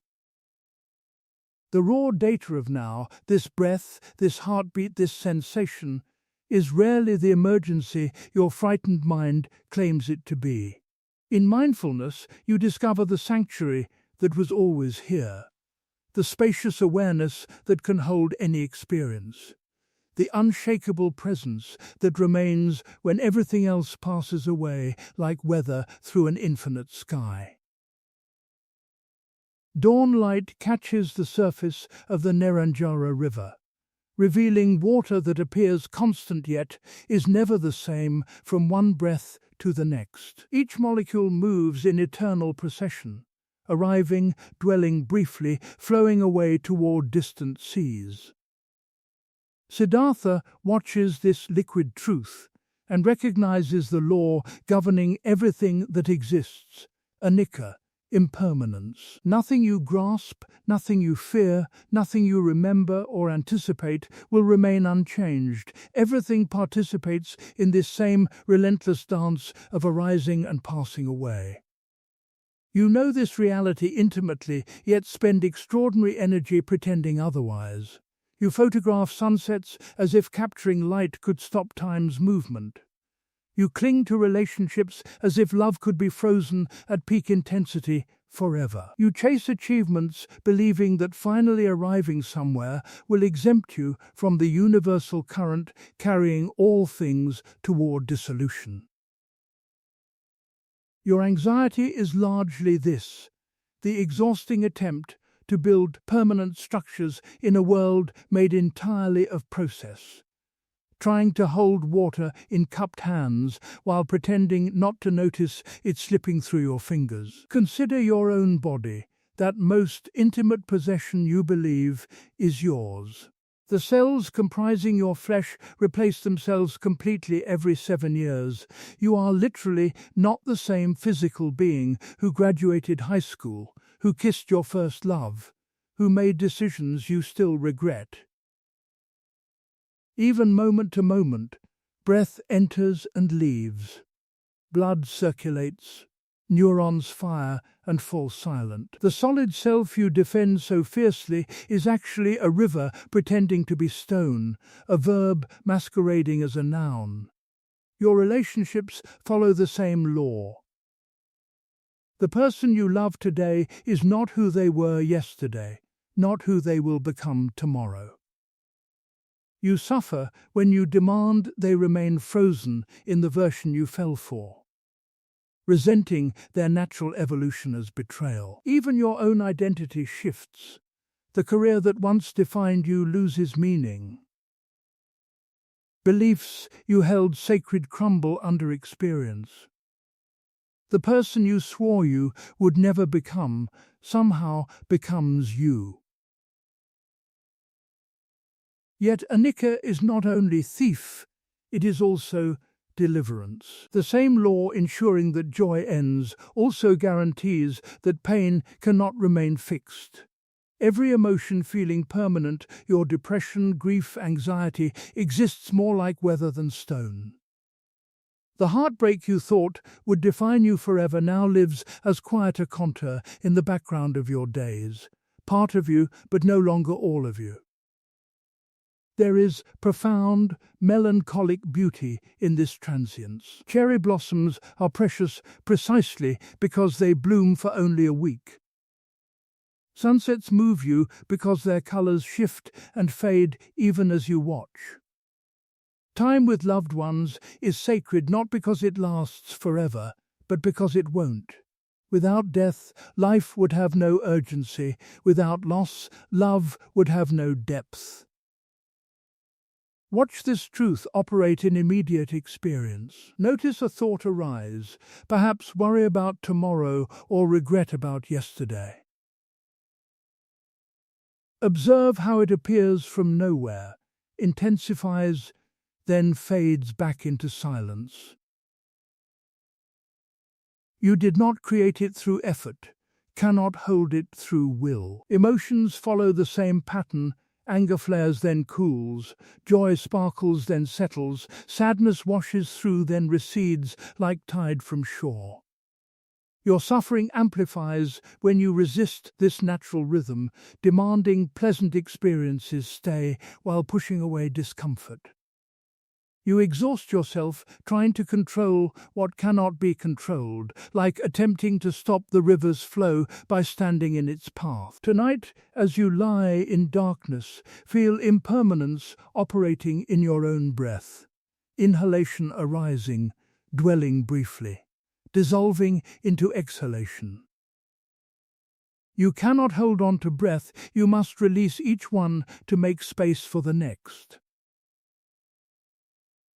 The raw data of now, this breath, this heartbeat, this sensation, is rarely the emergency your frightened mind claims it to be. In mindfulness, you discover the sanctuary that was always here, the spacious awareness that can hold any experience, the unshakable presence that remains when everything else passes away like weather through an infinite sky. Dawn light catches the surface of the Naranja River, revealing water that appears constant yet is never the same from one breath to the next. Each molecule moves in eternal procession, arriving, dwelling briefly, flowing away toward distant seas. Siddhartha watches this liquid truth, and recognizes the law governing everything that exists. Anicca, impermanence. Nothing you grasp, nothing you fear, nothing you remember or anticipate will remain unchanged. Everything participates in this same relentless dance of arising and passing away. You know this reality intimately, yet spend extraordinary energy pretending otherwise. You photograph sunsets as if capturing light could stop time's movement. You cling to relationships as if love could be frozen at peak intensity forever. You chase achievements believing that finally arriving somewhere will exempt you from the universal current carrying all things toward dissolution. Your anxiety is largely this: the exhausting attempt to build permanent structures in a world made entirely of process. Trying to hold water in cupped hands while pretending not to notice it slipping through your fingers. Consider your own body, that most intimate possession you believe is yours. The cells comprising your flesh replace themselves completely every 7 years. You are literally not the same physical being who graduated high school, who kissed your first love, who made decisions you still regret. Even moment to moment, breath enters and leaves. Blood circulates, neurons fire and fall silent. The solid self you defend so fiercely is actually a river pretending to be stone, a verb masquerading as a noun. Your relationships follow the same law. The person you love today is not who they were yesterday, not who they will become tomorrow. You suffer when you demand they remain frozen in the version you fell for, resenting their natural evolution as betrayal. Even your own identity shifts. The career that once defined you loses meaning. Beliefs you held sacred crumble under experience. The person you swore you would never become somehow becomes you. Yet Anicca is not only thief, it is also deliverance. The same law ensuring that joy ends also guarantees that pain cannot remain fixed. Every emotion feeling permanent, your depression, grief, anxiety, exists more like weather than stone. The heartbreak you thought would define you forever now lives as quiet a contour in the background of your days, part of you but no longer all of you. There is profound, melancholic beauty in this transience. Cherry blossoms are precious precisely because they bloom for only a week. Sunsets move you because their colors shift and fade even as you watch. Time with loved ones is sacred not because it lasts forever, but because it won't. Without death, life would have no urgency. Without loss, love would have no depth. Watch this truth operate in immediate experience. Notice a thought arise, perhaps worry about tomorrow or regret about yesterday. Observe how it appears from nowhere, intensifies, then fades back into silence. You did not create it through effort, cannot hold it through will. Emotions follow the same pattern. Anger flares, then cools. Joy sparkles, then settles. Sadness washes through, then recedes like tide from shore. Your suffering amplifies when you resist this natural rhythm, demanding pleasant experiences stay while pushing away discomfort. You exhaust yourself trying to control what cannot be controlled, like attempting to stop the river's flow by standing in its path. Tonight, as you lie in darkness, feel impermanence operating in your own breath. Inhalation arising, dwelling briefly, dissolving into exhalation. You cannot hold on to breath, you must release each one to make space for the next.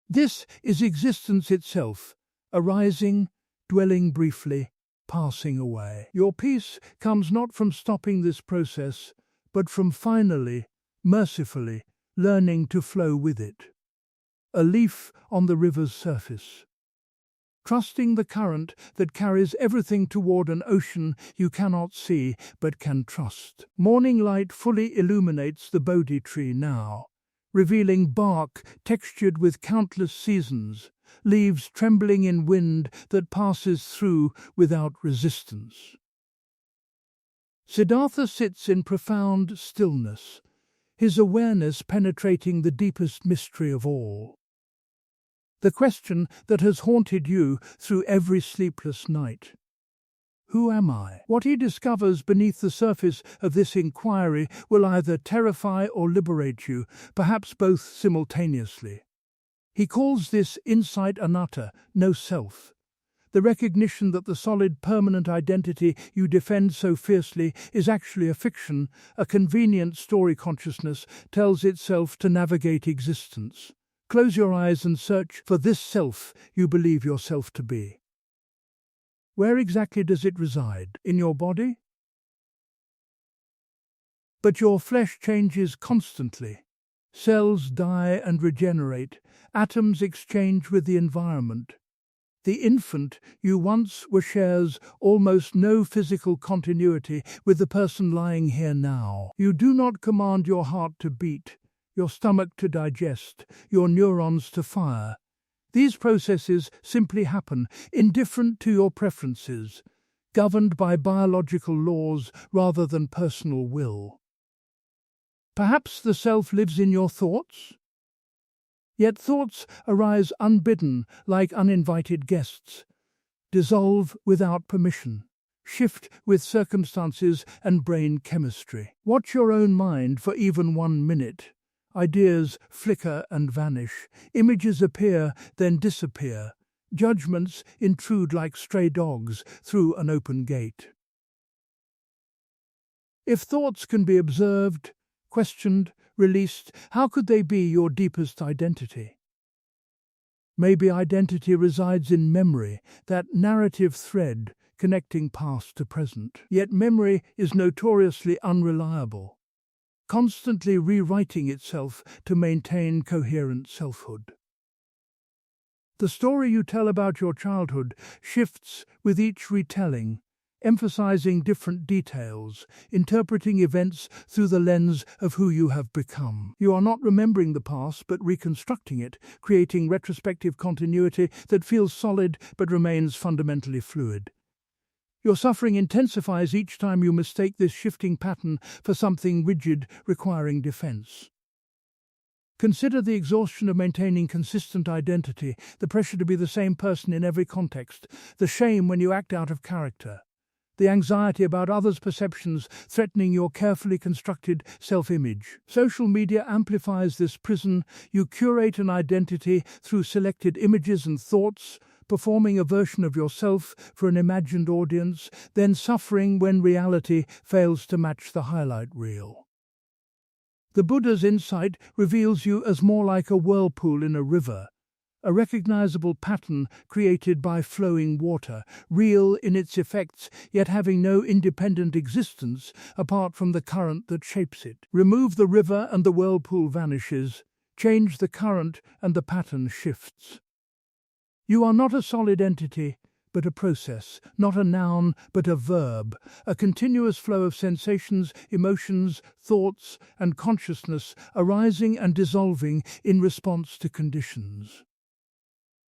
This is existence itself, arising, dwelling briefly, passing away. Your peace comes not from stopping this process, but from finally, mercifully, learning to flow with it. a leaf on the river's surface. Trusting the current that carries everything toward an ocean you cannot see but can trust. Morning light fully illuminates the Bodhi tree now, revealing bark textured with countless seasons, leaves trembling in wind that passes through without resistance. Siddhartha sits in profound stillness, his awareness penetrating the deepest mystery of all. The question that has haunted you through every sleepless night. Who am I? What he discovers beneath the surface of this inquiry will either terrify or liberate you, perhaps both simultaneously. He calls this insight anatta, no self. The recognition that the solid permanent identity you defend so fiercely is actually a fiction, a convenient story consciousness tells itself to navigate existence. Close your eyes and search for this self you believe yourself to be. Where exactly does it reside? In your body? But your flesh changes constantly. Cells die and regenerate, atoms exchange with the environment. The infant you once were shares almost no physical continuity with the person lying here now. You do not command your heart to beat, your stomach to digest, your neurons to fire. These processes simply happen, indifferent to your preferences, governed by biological laws rather than personal will. Perhaps the self lives in your thoughts? Yet thoughts arise unbidden, like uninvited guests, dissolve without permission, shift with circumstances and brain chemistry. Watch your own mind for even 1 minute. Ideas flicker and vanish, images appear, then disappear. Judgments intrude like stray dogs through an open gate. If thoughts can be observed, questioned, released, how could they be your deepest identity? Maybe identity resides in memory, that narrative thread connecting past to present. Yet memory is notoriously unreliable, constantly rewriting itself to maintain coherent selfhood. The story you tell about your childhood shifts with each retelling, emphasizing different details, interpreting events through the lens of who you have become. You are not remembering the past but reconstructing it, creating retrospective continuity that feels solid but remains fundamentally fluid. Your suffering intensifies each time you mistake this shifting pattern for something rigid requiring defense. Consider the exhaustion of maintaining consistent identity, the pressure to be the same person in every context, the shame when you act out of character, the anxiety about others' perceptions threatening your carefully constructed self-image. Social media amplifies this prison. You curate an identity through selected images and thoughts, performing a version of yourself for an imagined audience, then suffering when reality fails to match the highlight reel. The Buddha's insight reveals you as more like a whirlpool in a river, a recognizable pattern created by flowing water, real in its effects, yet having no independent existence apart from the current that shapes it. Remove the river and the whirlpool vanishes, change the current and the pattern shifts. You are not a solid entity, but a process, not a noun, but a verb, a continuous flow of sensations, emotions, thoughts, and consciousness arising and dissolving in response to conditions.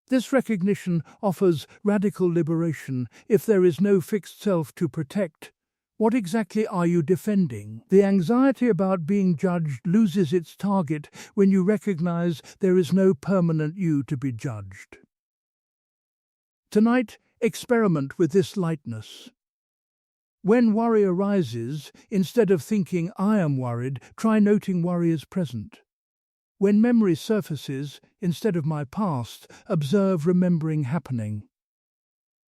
This recognition offers radical liberation. If there is no fixed self to protect, what exactly are you defending? The anxiety about being judged loses its target when you recognize there is no permanent you to be judged. Tonight, experiment with this lightness. When worry arises, instead of thinking, "I am worried," try noting worry is present. When memory surfaces, instead of "my past," observe remembering happening.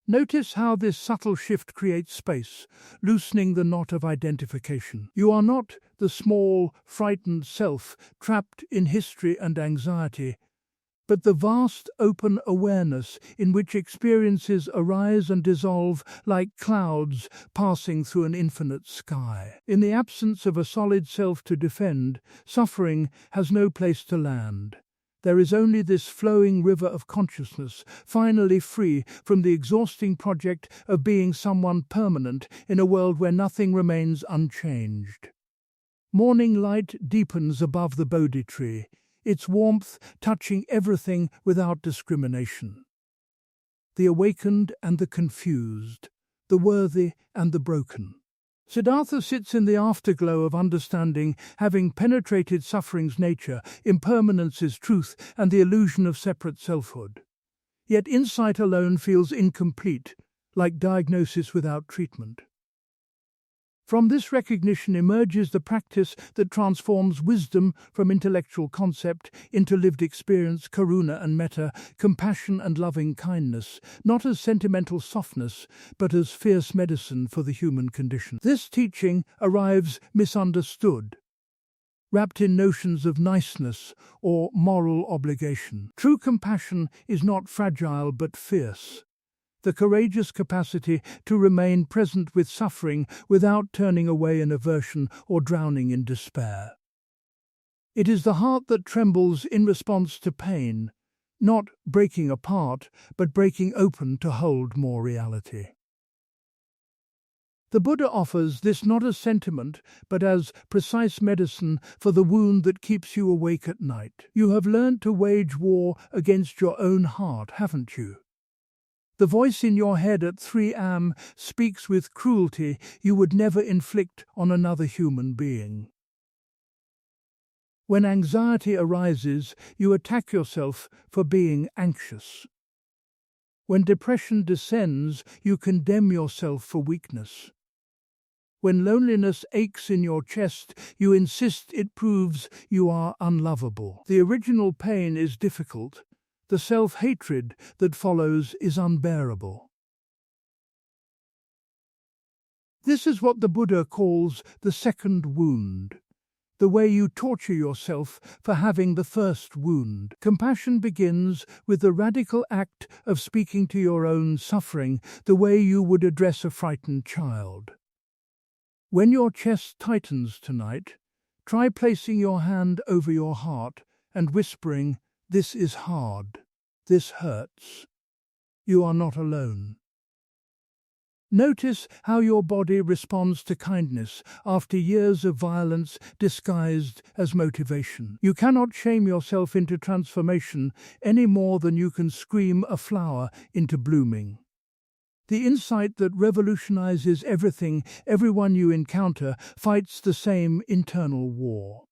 Notice how this subtle shift creates space, loosening the knot of identification. You are not the small, frightened self trapped in history and anxiety, but the vast open awareness in which experiences arise and dissolve like clouds passing through an infinite sky. In the absence of a solid self to defend, suffering has no place to land. There is only this flowing river of consciousness, finally free from the exhausting project of being someone permanent in a world where nothing remains unchanged. Morning light deepens above the Bodhi tree, its warmth touching everything without discrimination. The awakened and the confused, the worthy and the broken. Siddhartha sits in the afterglow of understanding, having penetrated suffering's nature, impermanence's truth, and the illusion of separate selfhood. Yet insight alone feels incomplete, like diagnosis without treatment. From this recognition emerges the practice that transforms wisdom from intellectual concept into lived experience, karuna and metta, compassion and loving kindness, not as sentimental softness, but as fierce medicine for the human condition. This teaching arrives misunderstood, wrapped in notions of niceness or moral obligation. True compassion is not fragile but fierce. The courageous capacity to remain present with suffering without turning away in aversion or drowning in despair. It is the heart that trembles in response to pain, not breaking apart, but breaking open to hold more reality. The Buddha offers this not as sentiment, but as precise medicine for the wound that keeps you awake at night. You have learned to wage war against your own heart, haven't you? The voice in your head at 3 a.m. speaks with cruelty you would never inflict on another human being. When anxiety arises, you attack yourself for being anxious. When depression descends, you condemn yourself for weakness. When loneliness aches in your chest, you insist it proves you are unlovable. The original pain is difficult. The self-hatred that follows is unbearable. This is what the Buddha calls the second wound, the way you torture yourself for having the first wound. Compassion begins with the radical act of speaking to your own suffering the way you would address a frightened child. When your chest tightens tonight, try placing your hand over your heart and whispering, "This is hard. This hurts. You are not alone." Notice how your body responds to kindness after years of violence disguised as motivation. You cannot shame yourself into transformation any more than you can scream a flower into blooming. The insight that revolutionizes everything, everyone you encounter, fights the same internal war.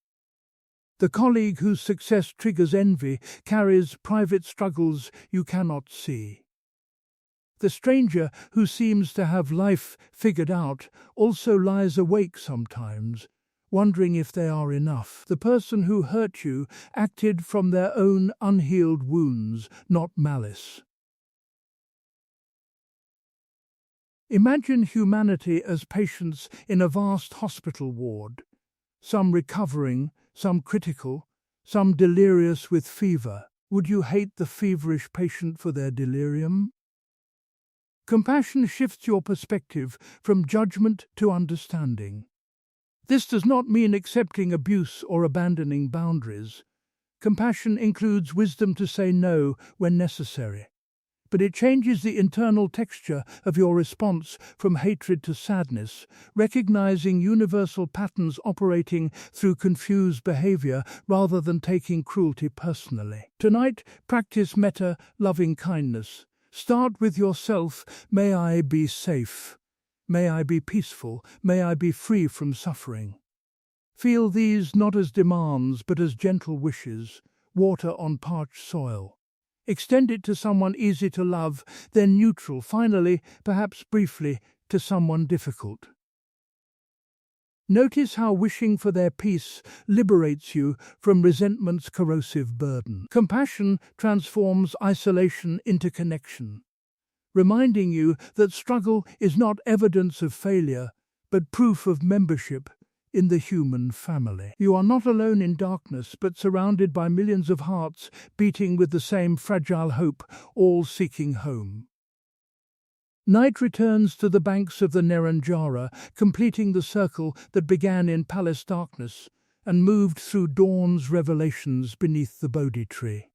The colleague whose success triggers envy carries private struggles you cannot see. The stranger who seems to have life figured out also lies awake sometimes, wondering if they are enough. The person who hurt you acted from their own unhealed wounds, not malice. Imagine humanity as patients in a vast hospital ward, some recovering, some critical, some delirious with fever. Would you hate the feverish patient for their delirium? Compassion shifts your perspective from judgment to understanding. This does not mean accepting abuse or abandoning boundaries. Compassion includes wisdom to say no when necessary. But it changes the internal texture of your response from hatred to sadness, recognizing universal patterns operating through confused behavior rather than taking cruelty personally. Tonight, practice metta, loving kindness. Start with yourself. May I be safe. May I be peaceful. May I be free from suffering. Feel these not as demands but as gentle wishes, water on parched soil. Extend it to someone easy to love, then neutral, finally, perhaps briefly, to someone difficult. Notice how wishing for their peace liberates you from resentment's corrosive burden. Compassion transforms isolation into connection, reminding you that struggle is not evidence of failure, but proof of membership in the human family. You are not alone in darkness, but surrounded by millions of hearts beating with the same fragile hope, all seeking home. Night returns to the banks of the Naranja, completing the circle that began in palace darkness, and moved through dawn's revelations beneath the Bodhi tree.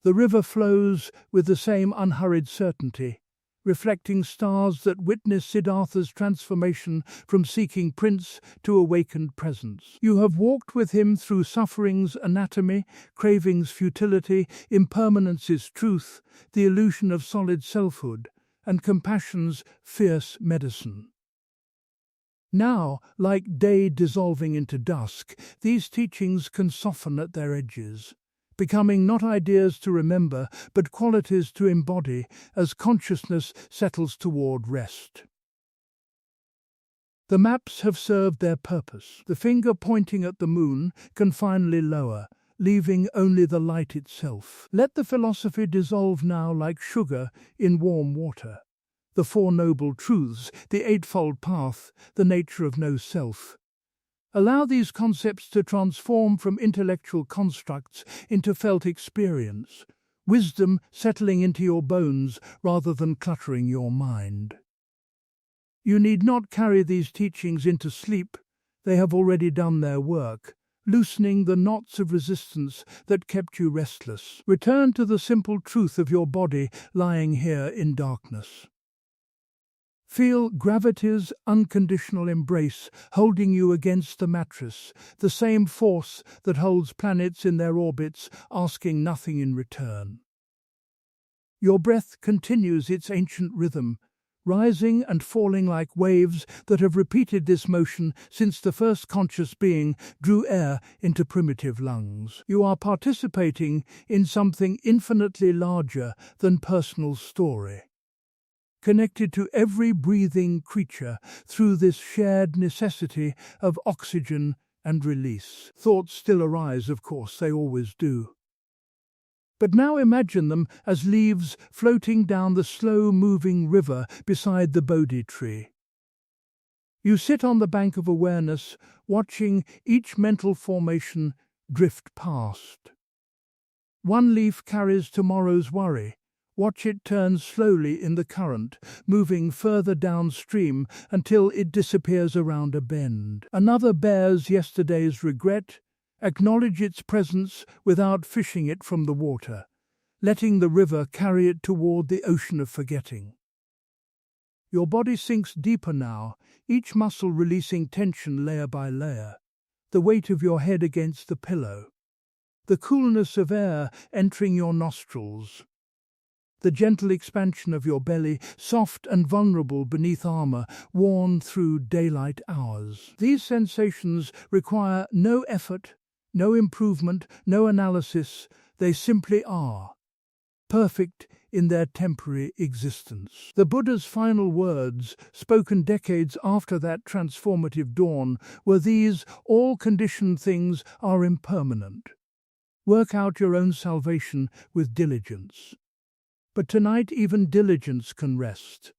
The river flows with the same unhurried certainty, reflecting stars that witness Siddhartha's transformation from seeking prince to awakened presence. You have walked with him through suffering's anatomy, craving's futility, impermanence's truth, the illusion of solid selfhood, and compassion's fierce medicine. Now, like day dissolving into dusk, these teachings can soften at their edges, becoming not ideas to remember, but qualities to embody as consciousness settles toward rest. The maps have served their purpose. The finger pointing at the moon can finally lower, leaving only the light itself. Let the philosophy dissolve now like sugar in warm water. The Four Noble Truths, the Eightfold Path, the nature of no self. Allow these concepts to transform from intellectual constructs into felt experience, wisdom settling into your bones rather than cluttering your mind. You need not carry these teachings into sleep. They have already done their work, loosening the knots of resistance that kept you restless. Return to the simple truth of your body lying here in darkness. Feel gravity's unconditional embrace holding you against the mattress, the same force that holds planets in their orbits, asking nothing in return. Your breath continues its ancient rhythm, rising and falling like waves that have repeated this motion since the first conscious being drew air into primitive lungs. You are participating in something infinitely larger than personal story, connected to every breathing creature through this shared necessity of oxygen and release. Thoughts still arise, of course, they always do. But now imagine them as leaves floating down the slow-moving river beside the Bodhi tree. You sit on the bank of awareness, watching each mental formation drift past. One leaf carries tomorrow's worry. Watch it turn slowly in the current, moving further downstream until it disappears around a bend. Another bears yesterday's regret. Acknowledge its presence without fishing it from the water, letting the river carry it toward the ocean of forgetting. Your body sinks deeper now, each muscle releasing tension layer by layer, the weight of your head against the pillow, the coolness of air entering your nostrils, the gentle expansion of your belly, soft and vulnerable beneath armor worn through daylight hours. These sensations require no effort, no improvement, no analysis. They simply are, perfect in their temporary existence. The Buddha's final words, spoken decades after that transformative dawn, were these: all conditioned things are impermanent. Work out your own salvation with diligence. But tonight even diligence can rest.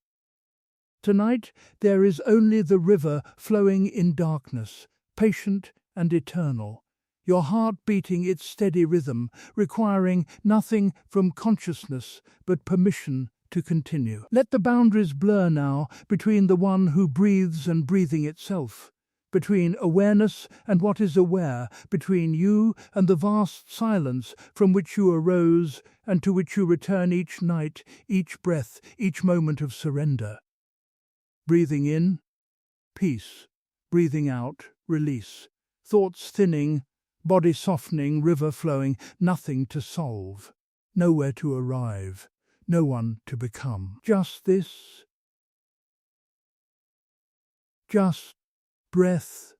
Tonight there is only the river flowing in darkness, patient and eternal, your heart beating its steady rhythm, requiring nothing from consciousness but permission to continue. Let the boundaries blur now between the one who breathes and breathing itself, between awareness and what is aware, between you and the vast silence from which you arose and to which you return each night, each breath, each moment of surrender. Breathing in, peace. Breathing out, release. Thoughts thinning, body softening, river flowing, nothing to solve, nowhere to arrive, no one to become. Just this. Just breath.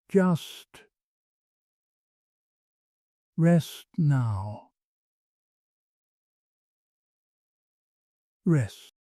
Just rest now. Rest.